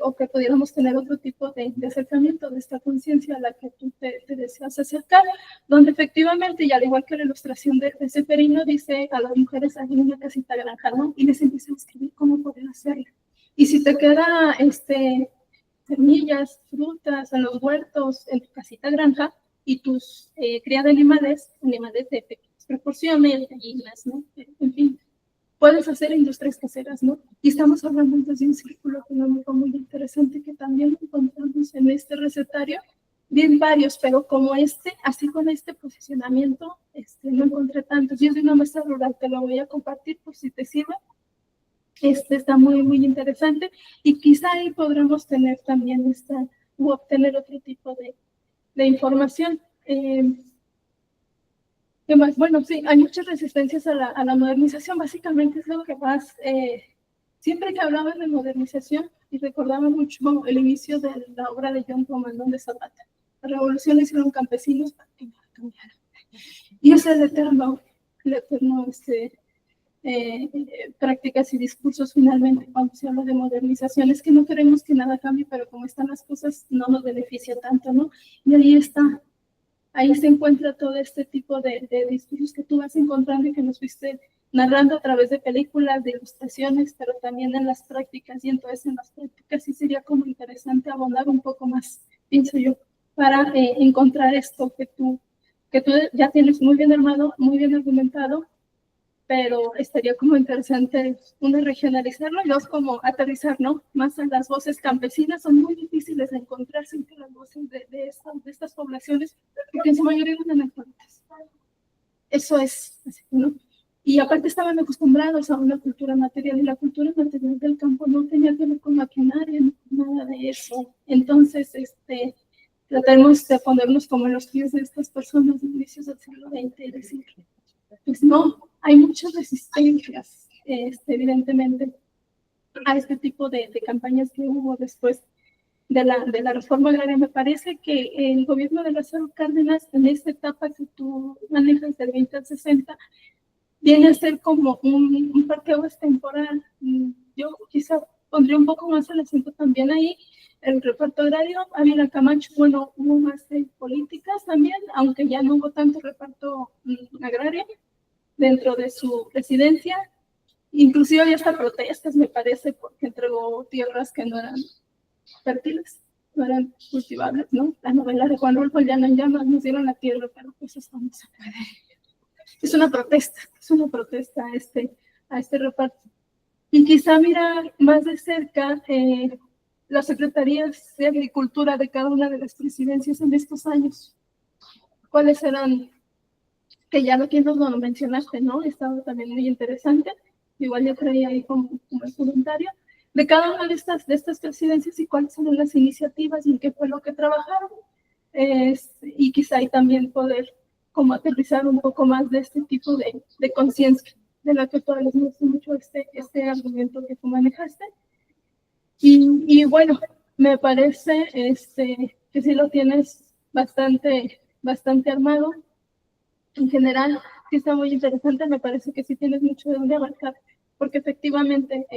o que pudiéramos tener otro tipo de acercamiento de esta conciencia a la que tú te deseas acercar, donde efectivamente, y al igual que la ilustración de Seferino, dice a las mujeres hay una casita granja, ¿no? Y les empieza a escribir cómo poder hacerlo. Y si te queda semillas, frutas en los huertos, en tu casita granja, y tus cría de animales de pequeñas proporciones, gallinas, ¿no? En fin, puedes hacer industrias caseras, ¿no? Y estamos hablando entonces de un círculo económico muy interesante que también encontramos en este recetario, bien varios, pero como así con este posicionamiento, no encontré tantos. Yo soy una maestra rural, te lo voy a compartir por si te sirve. Está muy, muy interesante, y quizá ahí podremos tener también o obtener otro tipo de información. ¿Qué más? Bueno, sí, hay muchas resistencias a la modernización, básicamente es lo que más, siempre que hablaba de modernización, y recordaba mucho el inicio de la obra de John Román de Zapata. La revolución la hicieron campesinos para que cambiara. Y ese es el eterno prácticas y discursos finalmente cuando se habla de modernización, es que no queremos que nada cambie, pero como están las cosas no nos beneficia tanto, ¿no? Y ahí se encuentra todo este tipo de discursos que tú vas encontrando y que nos fuiste narrando a través de películas, de ilustraciones, pero también en las prácticas, y entonces en las prácticas sí sería como interesante abondar un poco más, pienso yo, para encontrar esto que tú ya tienes muy bien armado, muy bien argumentado, pero estaría como interesante, uno, regionalizarlo, y dos, como aterrizar, ¿no? Más en las voces campesinas. Son muy difíciles de encontrar siempre las voces de estas poblaciones, porque en su mayoría no tienen cuentas. Eso es así, ¿no? Y aparte estaban acostumbrados a una cultura material, y la cultura material del campo no tenía que ver con maquinaria, no con nada de de eso. Entonces, tratemos de ponernos como en los pies de estas personas de inicios del siglo XX y decir, pues no, hay muchas resistencias, evidentemente, a este tipo de campañas que hubo después de la reforma agraria. Me parece que el gobierno de Lázaro Cárdenas, en esta etapa que tú manejas del 20 al 60, viene a ser como un parteaguas temporal. Yo quizá pondría un poco más el acento también ahí. El reparto agrario, Ávila Camacho, bueno, hubo más políticas también, aunque ya no hubo tanto reparto agrario dentro de su presidencia. Inclusive había hasta protestas, me parece, porque entregó tierras que no eran fértiles, no eran cultivables, ¿no? La novela de Juan Rulfo Llano en Llamas, nos dieron la tierra, pero pues eso no se puede. Es una protesta a este reparto. Y quizá mirar más de cerca las secretarías de Agricultura de cada una de las presidencias en estos años. ¿Cuáles eran? Que ya lo mencionaste, ¿no? Estaba también muy interesante. Igual yo traía ahí como el comentario de cada una de estas presidencias y cuáles son las iniciativas y en qué fue lo que trabajaron. Y quizá ahí también poder como aterrizar un poco más de este tipo de conciencia, de la que todavía me gusta mucho este argumento que tú manejaste. Y bueno, me parece que sí lo tienes bastante armado. En general, sí está muy interesante, me parece que sí tienes mucho de dónde abarcar, porque efectivamente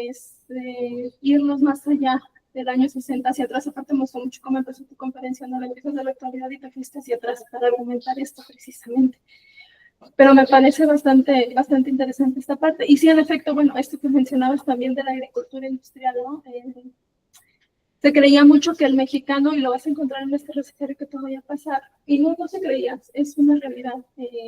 irnos más allá del año 60 hacia atrás. Aparte me gustó mucho cómo empezó tu conferencia, no la empiezas de la actualidad y te fuiste hacia atrás para argumentar esto precisamente. Pero me parece bastante interesante esta parte. Y sí, en efecto, bueno, esto que mencionabas también de la agricultura industrial, ¿no? Se creía mucho que el mexicano, y lo vas a encontrar en este recetario que te voy a pasar, y no se creía, es una realidad.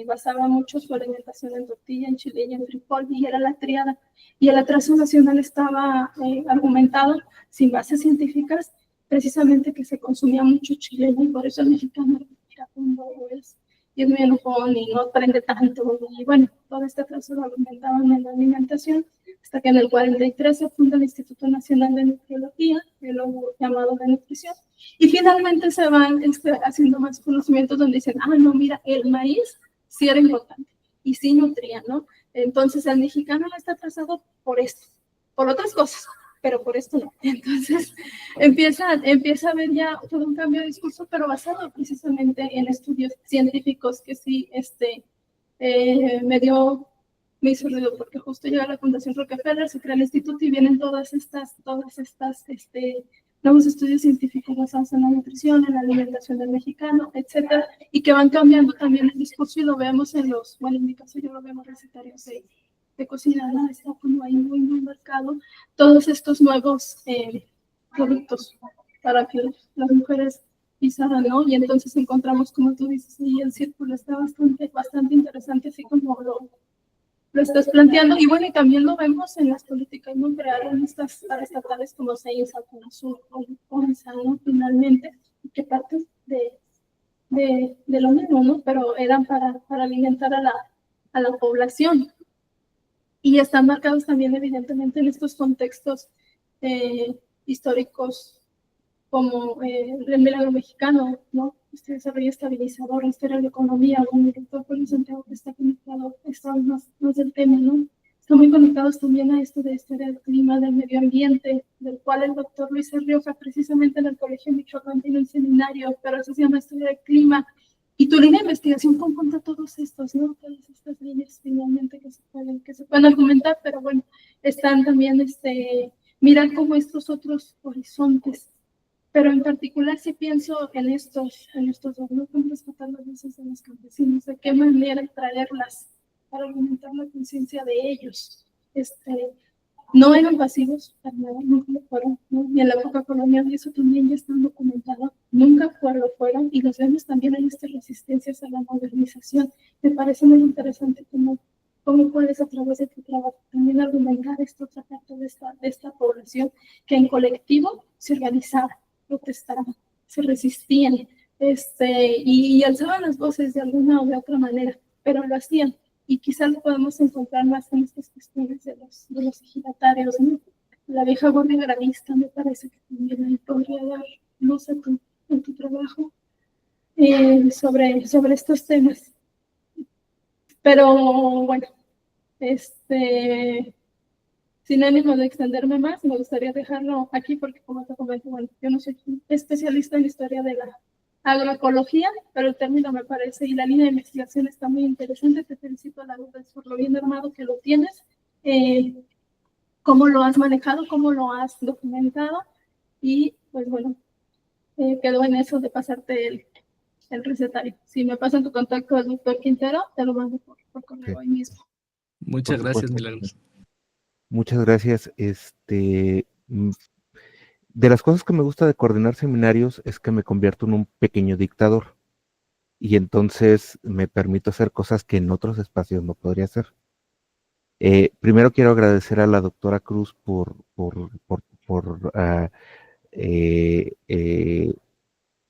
Basaba mucho su alimentación en tortilla, en chile y en frijol, y era la tríada. Y el atraso nacional estaba argumentado sin bases científicas, precisamente que se consumía mucho chile, y por eso el mexicano era como es, y es muy enojón y no aprende tanto. Y bueno, todo este atraso lo argumentaban en la alimentación, hasta que en el 43 se funda el Instituto Nacional de Nutriología, luego llamado de nutrición, y finalmente se van haciendo más conocimientos donde dicen, no, mira, el maíz sí era importante y sí nutría, ¿no? Entonces el mexicano no está atrasado por esto, por otras cosas, pero por esto no. Entonces empieza a haber ya todo un cambio de discurso, pero basado precisamente en estudios científicos que sí me hizo ruido, porque justo llega la Fundación Rockefeller, se crea el instituto y vienen todas estas nuevos estudios científicos basados en la nutrición, en la alimentación del mexicano, etcétera, y que van cambiando también el discurso, y lo vemos en en mi caso yo lo veo en recetarios de cocina, ¿no? Está como ahí muy marcado todos estos nuevos productos para que las mujeres pisaran, ¿no? Y entonces encontramos, como tú dices, y el círculo está bastante interesante, así como lo estás planteando. Y bueno, y también lo vemos en las políticas, ¿no? Crearon estas estatales como CEINSA, CONASUR, ONSA, ¿no? Finalmente, que parten de lo mismo, ¿no? Pero eran para alimentar a la población. Y están marcados también, evidentemente, en estos contextos históricos como el milagro mexicano, ¿no? Este desarrollo estabilizador, historia de la economía, un director por Santiago que está conectado, esto más del tema, ¿no? Están muy conectados también a esto de historia del clima, del medio ambiente, del cual el doctor Luis Rioja, precisamente en el Colegio Michoacán, tiene un seminario, pero eso se llama historia del clima. Y tu línea de investigación conjunta todos estos, ¿no? Todas estas líneas finalmente que se pueden argumentar, pero bueno, están también, mirar como estos otros horizontes. Pero en particular sí pienso en estos dos, ¿no? Cómo rescatar las voces de los campesinos, de qué manera traerlas para aumentar la conciencia de ellos. No eran pasivos, para nada, nunca lo fueron, ¿no? Y en la época colonial, y eso también ya está documentado, nunca lo fueron, y los vemos también en estas resistencias a la modernización. Me parece muy interesante cómo puedes a través de tu trabajo también argumentar esta otra parte de esta población que en colectivo se organizaba, protestaban, se resistían, y alzaban las voces de alguna o de otra manera, pero lo hacían. Y quizás lo podemos encontrar más en estas cuestiones de los ejidatarios, ¿no? la vieja guardia granista, me parece que también ahí podría dar luz a tu trabajo sobre estos temas. Pero bueno, sin ánimo de extenderme más, me gustaría dejarlo aquí porque, como te comento, bueno, yo no soy especialista en historia de la agroecología, pero el término me parece y la línea de investigación está muy interesante. Te felicito, la verdad, por lo bien armado que lo tienes, cómo lo has manejado, cómo lo has documentado y pues bueno, quedo en eso de pasarte el recetario. Si me pasan tu contacto al doctor Quintero, te lo mando por correo hoy mismo. Muchas gracias, Milán. Muchas gracias. De las cosas que me gusta de coordinar seminarios es que me convierto en un pequeño dictador y entonces me permito hacer cosas que en otros espacios no podría hacer. Primero quiero agradecer a la doctora Cruz por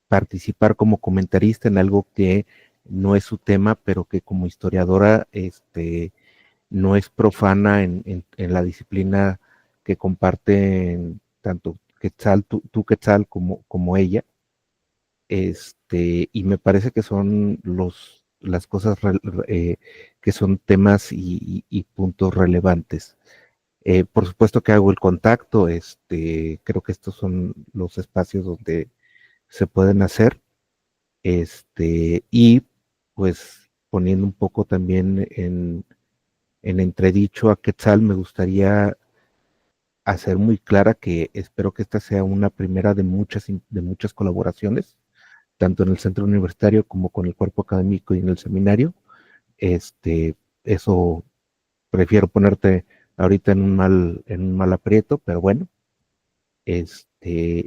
participar como comentarista en algo que no es su tema, pero que como historiadora no es profana en la disciplina que comparten tanto Quetzal, tú Quetzal, como ella. Y me parece que son las cosas que son temas y puntos relevantes. Por supuesto que hago el contacto, creo que estos son los espacios donde se pueden hacer, y pues poniendo un poco también en entredicho a Quetzal, me gustaría hacer muy clara que espero que esta sea una primera de muchas colaboraciones, tanto en el centro universitario como con el cuerpo académico y en el seminario. Eso prefiero ponerte ahorita en un mal aprieto, pero bueno,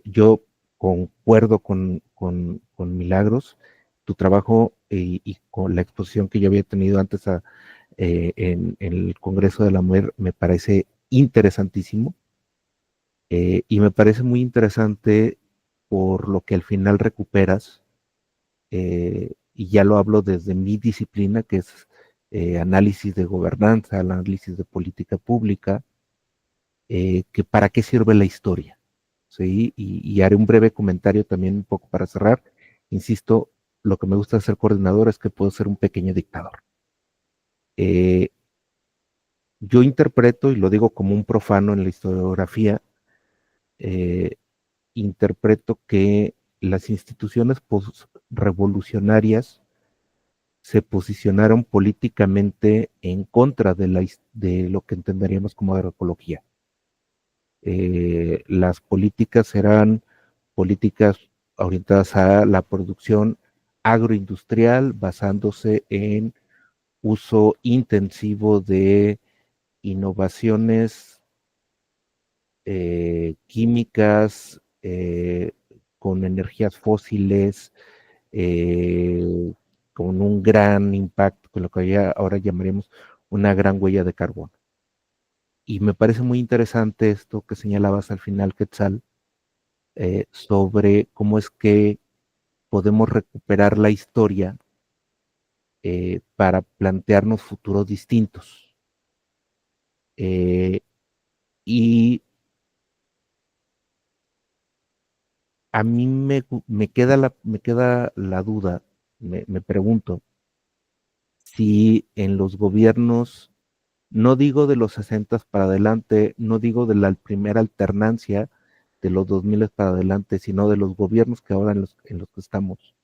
yo concuerdo con Milagros, tu trabajo y con la exposición que yo había tenido antes en el Congreso de la Mujer me parece interesantísimo, y me parece muy interesante por lo que al final recuperas, y ya lo hablo desde mi disciplina, que es análisis de gobernanza, análisis de política pública, que para qué sirve la historia. ¿Sí? Y haré un breve comentario también un poco para cerrar. Insisto, lo que me gusta de ser coordinador es que puedo ser un pequeño dictador. Yo interpreto, y lo digo como un profano en la historiografía, interpreto que las instituciones revolucionarias se posicionaron políticamente en contra de lo que entenderíamos como agroecología. Las políticas eran políticas orientadas a la producción agroindustrial, basándose en uso intensivo de innovaciones químicas, con energías fósiles, con un gran impacto, con lo que ahora llamaríamos una gran huella de carbono. Y me parece muy interesante esto que señalabas al final, Quetzal, sobre cómo es que podemos recuperar la historia para plantearnos futuros distintos. Y a mí me queda la duda, me pregunto, si en los gobiernos, no digo de los 60 para adelante, no digo de la primera alternancia de los 2000 para adelante, sino de los gobiernos que ahora en los que estamos,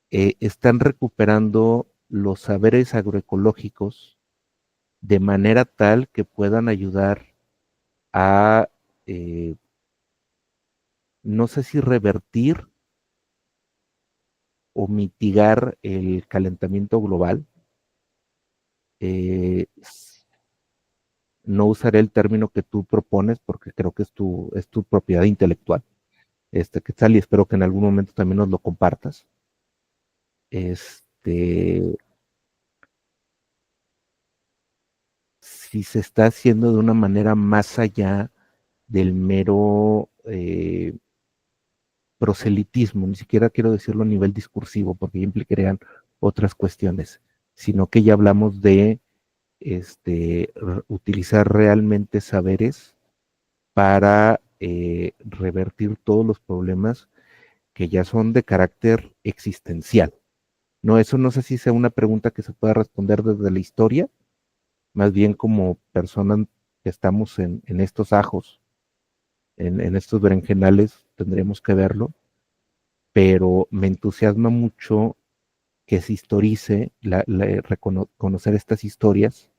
están recuperando los saberes agroecológicos de manera tal que puedan ayudar a, no sé si revertir o mitigar el calentamiento global. Eh, no usaré el término que tú propones porque creo que es tu propiedad intelectual, Quetzal, y espero que en algún momento también nos lo compartas. Si se está haciendo de una manera más allá del mero proselitismo, ni siquiera quiero decirlo a nivel discursivo porque ya implicarían otras cuestiones, sino que ya hablamos de utilizar realmente saberes para revertir todos los problemas que ya son de carácter existencial. No, eso no sé si sea una pregunta que se pueda responder desde la historia, más bien como personas que estamos en estos ajos, en estos berenjenales, tendremos que verlo, pero me entusiasma mucho que se historice, conocer estas historias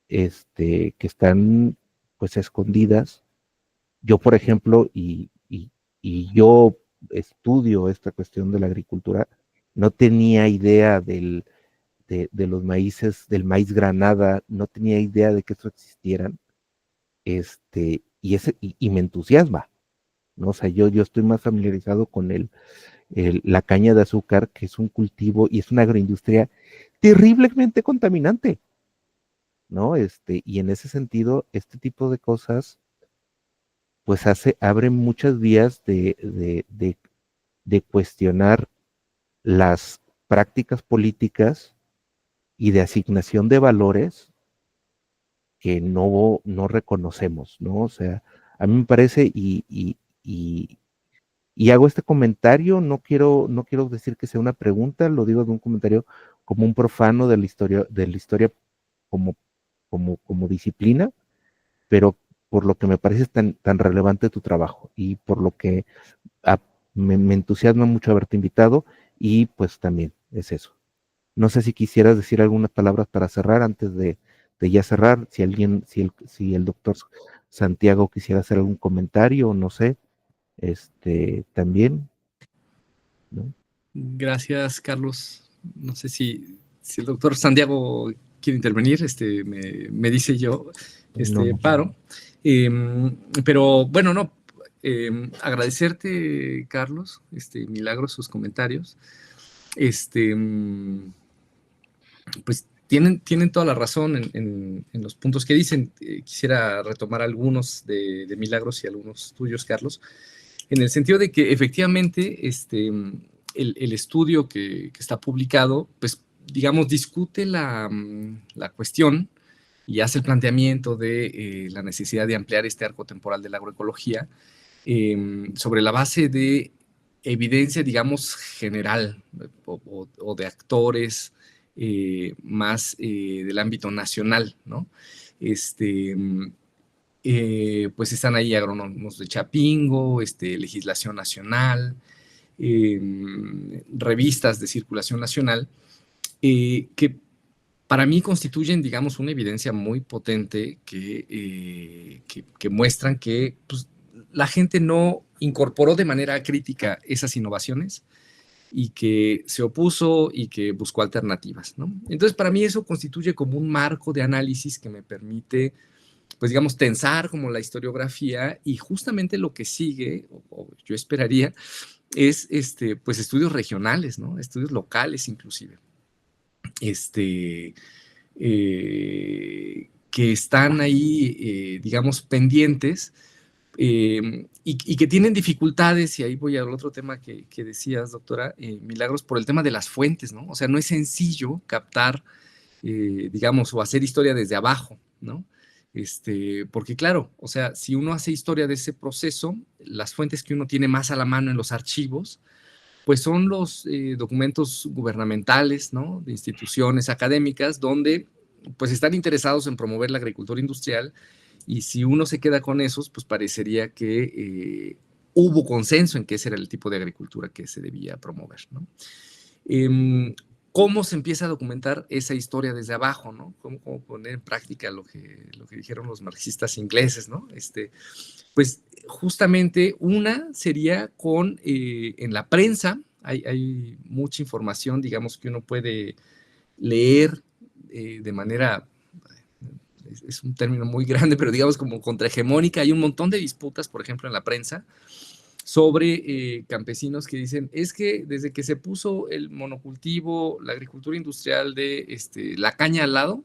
que están pues escondidas. Yo, por ejemplo, y yo estudio esta cuestión de la agricultura, no tenía idea de los maíces, del maíz granada, no tenía idea de que eso existieran, y me entusiasma, ¿no? O sea, yo estoy más familiarizado con la caña de azúcar, que es un cultivo y es una agroindustria terriblemente contaminante, ¿no? Y en ese sentido, este tipo de cosas, pues abre muchas vías de cuestionar las prácticas políticas y de asignación de valores que no reconocemos, ¿no? O sea, a mí me parece, y hago este comentario, no quiero decir que sea una pregunta, lo digo de un comentario como un profano de la historia como, como disciplina, pero por lo que me parece tan relevante tu trabajo y por lo que a, me entusiasma mucho haberte invitado, y pues también es eso. No sé si quisieras decir algunas palabras para cerrar antes de ya cerrar, si el doctor Santiago quisiera hacer algún comentario, no sé, también, ¿no? Gracias, Carlos. No sé si el doctor Santiago quiere intervenir, me dice yo, No. paro. Pero bueno, no, agradecerte, Carlos, Milagros, sus comentarios. Pues tienen toda la razón en los puntos que dicen. Quisiera retomar algunos de Milagros y algunos tuyos, Carlos, en el sentido de que efectivamente el estudio que está publicado, pues digamos, discute la cuestión y hace el planteamiento de la necesidad de ampliar este arco temporal de la agroecología sobre la base de evidencia, digamos, general o de actores más del ámbito nacional, ¿no? Pues están ahí agrónomos de Chapingo, legislación nacional, revistas de circulación nacional, que para mí constituyen, digamos, una evidencia muy potente que muestran que pues, la gente no incorporó de manera crítica esas innovaciones y que se opuso y que buscó alternativas, ¿no? Entonces, para mí eso constituye como un marco de análisis que me permite, pues digamos, tensar como la historiografía, y justamente lo que sigue, o yo esperaría, es pues estudios regionales, ¿no? Estudios locales inclusive. Que están ahí, digamos, pendientes y que tienen dificultades, y ahí voy al otro tema que decías, doctora Milagros, por el tema de las fuentes, ¿no? O sea, no es sencillo captar, digamos, o hacer historia desde abajo, ¿no? Porque claro, o sea, si uno hace historia de ese proceso, las fuentes que uno tiene más a la mano en los archivos, pues son los documentos gubernamentales, ¿no? De instituciones académicas, donde pues están interesados en promover la agricultura industrial, y si uno se queda con esos, pues parecería que hubo consenso en que ese era el tipo de agricultura que se debía promover, ¿no? ¿Cómo se empieza a documentar esa historia desde abajo, ¿no? ¿Cómo poner en práctica lo que dijeron los marxistas ingleses, ¿no? Pues justamente una sería en la prensa, hay mucha información, digamos, que uno puede leer de manera, es un término muy grande, pero digamos como contrahegemónica. Hay un montón de disputas, por ejemplo, en la prensa, sobre campesinos que dicen, es que desde que se puso el monocultivo, la agricultura industrial de la caña al lado,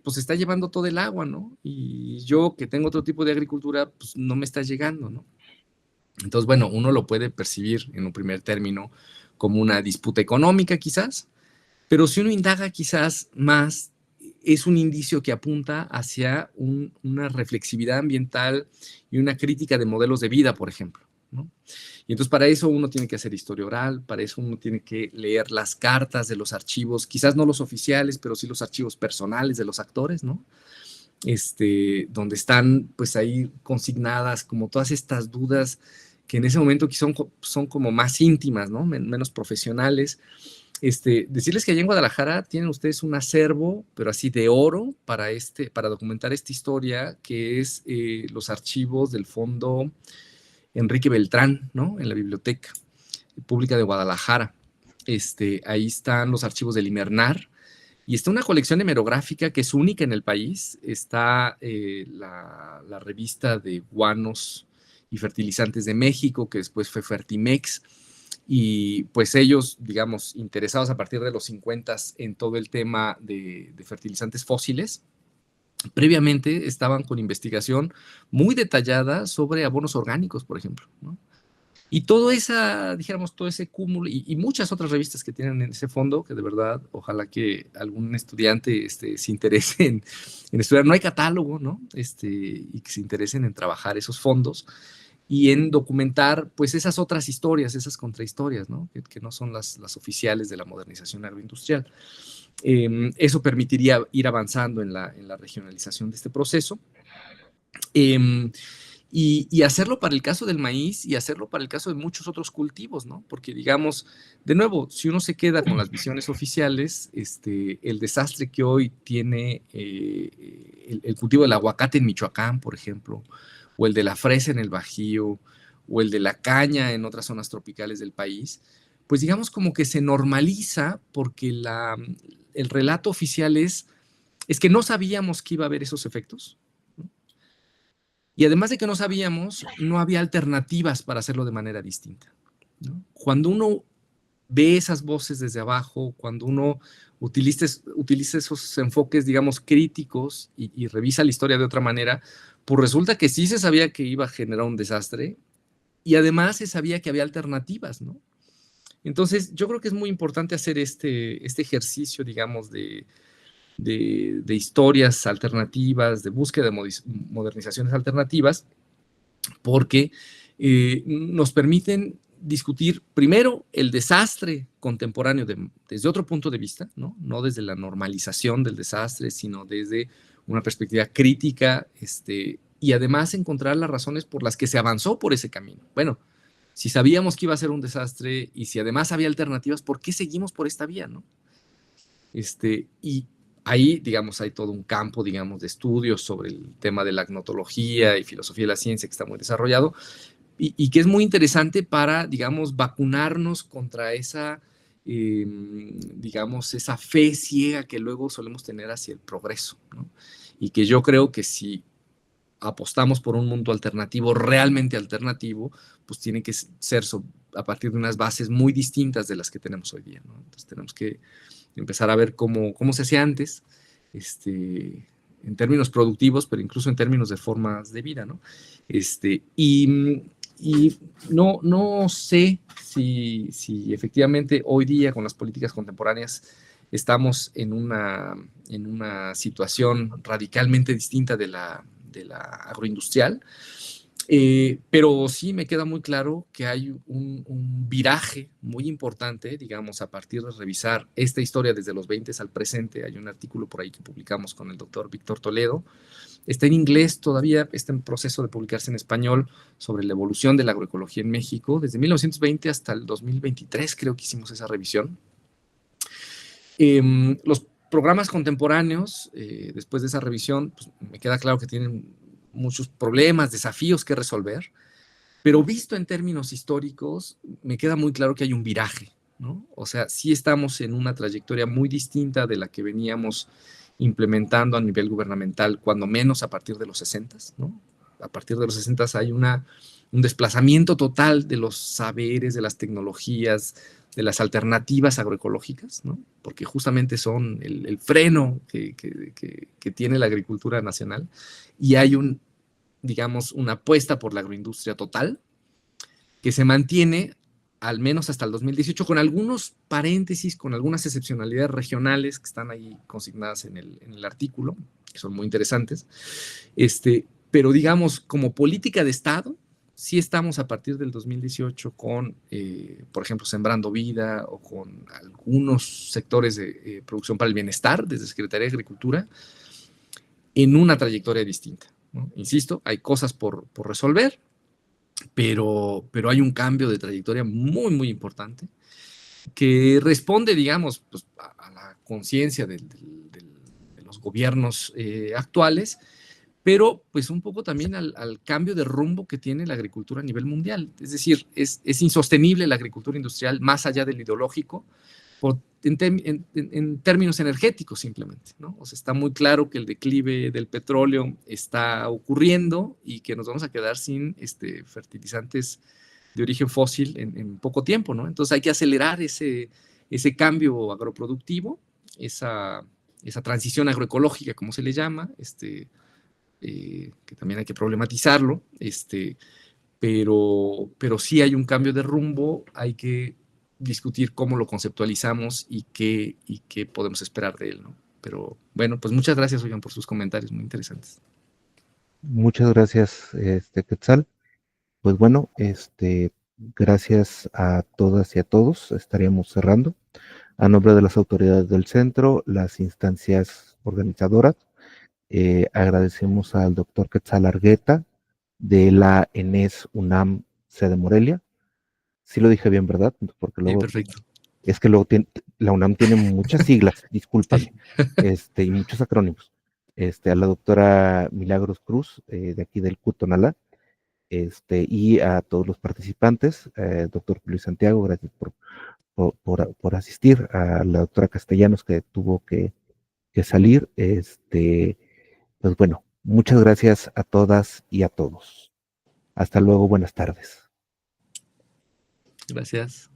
pues está llevando todo el agua, ¿no? Y yo que tengo otro tipo de agricultura, pues no me está llegando, ¿no? Entonces, bueno, uno lo puede percibir en un primer término como una disputa económica quizás, pero si uno indaga quizás más, es un indicio que apunta hacia una reflexividad ambiental y una crítica de modelos de vida, por ejemplo, ¿no? Y entonces para eso uno tiene que hacer historia oral, para eso uno tiene que leer las cartas de los archivos, quizás no los oficiales, pero sí los archivos personales de los actores, ¿no? Donde están pues ahí consignadas como todas estas dudas que en ese momento son como más íntimas, ¿no? Menos profesionales. Decirles que allá en Guadalajara tienen ustedes un acervo, pero así de oro, para documentar esta historia, que es los archivos del Fondo Enrique Beltrán, ¿no? En la Biblioteca Pública de Guadalajara. Ahí están los archivos del Imernar, y está una colección hemerográfica que es única en el país. Está la revista de guanos y fertilizantes de México, que después fue Fertimex, y pues ellos, digamos, interesados a partir de los 50 en todo el tema de fertilizantes fósiles, previamente estaban con investigación muy detallada sobre abonos orgánicos, por ejemplo, ¿no? Y todo ese cúmulo y muchas otras revistas que tienen en ese fondo, que de verdad, ojalá que algún estudiante se interese en estudiar. No hay catálogo, ¿no? Y que se interesen en trabajar esos fondos y en documentar, pues, esas otras historias, esas contrahistorias, ¿no? Que no son las oficiales de la modernización agroindustrial. Eso permitiría ir avanzando en la regionalización de este proceso. Y hacerlo para el caso del maíz y hacerlo para el caso de muchos otros cultivos, ¿no? Porque, digamos, de nuevo, si uno se queda con las visiones oficiales, el desastre que hoy tiene el cultivo del aguacate en Michoacán, por ejemplo, o el de la fresa en el Bajío, o el de la caña en otras zonas tropicales del país, pues digamos como que se normaliza porque el relato oficial es que no sabíamos que iba a haber esos efectos, ¿no? Y además de que no sabíamos, no había alternativas para hacerlo de manera distinta, ¿no? Cuando uno ve esas voces desde abajo, cuando uno utiliza esos enfoques, digamos, críticos y revisa la historia de otra manera, pues resulta que sí se sabía que iba a generar un desastre y además se sabía que había alternativas, ¿no? Entonces, yo creo que es muy importante hacer este ejercicio, digamos, de historias alternativas, de búsqueda de modernizaciones alternativas, porque nos permiten discutir primero el desastre contemporáneo desde otro punto de vista, ¿no? No desde la normalización del desastre, sino desde una perspectiva crítica, y además encontrar las razones por las que se avanzó por ese camino. Bueno, si sabíamos que iba a ser un desastre y si además había alternativas, ¿por qué seguimos por esta vía, no? Y ahí, digamos, hay todo un campo, digamos, de estudios sobre el tema de la agnotología y filosofía de la ciencia que está muy desarrollado y que es muy interesante para, digamos, vacunarnos contra esa, digamos, esa fe ciega que luego solemos tener hacia el progreso, ¿no? Y que yo creo que si apostamos por un mundo alternativo, realmente alternativo, pues tiene que ser a partir de unas bases muy distintas de las que tenemos hoy día, ¿no? Entonces tenemos que empezar a ver cómo se hacía antes, en términos productivos, pero incluso en términos de formas de vida, ¿no? Y no sé si efectivamente hoy día con las políticas contemporáneas estamos en una situación radicalmente distinta de la agroindustrial, pero sí me queda muy claro que hay un viraje muy importante, digamos, a partir de revisar esta historia desde los 20 al presente. Hay un artículo por ahí que publicamos con el doctor Víctor Toledo. Está en inglés todavía, está en proceso de publicarse en español, sobre la evolución de la agroecología en México, desde 1920 hasta el 2023, creo que hicimos esa revisión. Los programas contemporáneos, después de esa revisión, pues, me queda claro que tienen muchos problemas, desafíos que resolver, pero visto en términos históricos, me queda muy claro que hay un viraje, ¿no? O sea, sí estamos en una trayectoria muy distinta de la que veníamos implementando a nivel gubernamental, cuando menos a partir de los 60, ¿no? A partir de los 60 hay un desplazamiento total de los saberes, de las tecnologías, de las alternativas agroecológicas, ¿no? Porque justamente son el freno que tiene la agricultura nacional, y hay digamos, una apuesta por la agroindustria total que se mantiene al menos hasta el 2018, con algunos paréntesis, con algunas excepcionalidades regionales que están ahí consignadas en el artículo, que son muy interesantes. Pero digamos, como política de Estado, sí estamos a partir del 2018 con, por ejemplo, Sembrando Vida o con algunos sectores de producción para el bienestar, desde Secretaría de Agricultura, en una trayectoria distinta, ¿no? Insisto, hay cosas por resolver, pero hay un cambio de trayectoria muy, muy importante que responde, digamos, pues, a la conciencia de los gobiernos actuales, pero pues un poco también al cambio de rumbo que tiene la agricultura a nivel mundial. Es decir, es insostenible la agricultura industrial más allá del ideológico, en términos energéticos simplemente, ¿no? O sea, está muy claro que el declive del petróleo está ocurriendo y que nos vamos a quedar sin fertilizantes de origen fósil en poco tiempo, ¿no? Entonces hay que acelerar ese cambio agroproductivo, esa transición agroecológica, como se le llama, que también hay que problematizarlo, pero sí hay un cambio de rumbo, hay que discutir cómo lo conceptualizamos y qué podemos esperar de él, ¿no? Pero bueno, pues muchas gracias, oigan, por sus comentarios muy interesantes. Muchas gracias, Quetzal. Pues bueno, gracias a todas y a todos. Estaríamos cerrando. A nombre de las autoridades del centro, las instancias organizadoras, agradecemos al doctor Quetzal Argueta de la ENES UNAM sede Morelia. Sí lo dije bien, ¿verdad? Porque luego Perfecto. es que luego la UNAM tiene muchas siglas, discúlpame, Sí. y muchos acrónimos. A la doctora Milagros Cruz, de aquí del CUTONALA, y a todos los participantes, doctor Luis Santiago, gracias por asistir, a la doctora Castellanos que tuvo que salir, pues bueno, muchas gracias a todas y a todos. Hasta luego, buenas tardes. Gracias.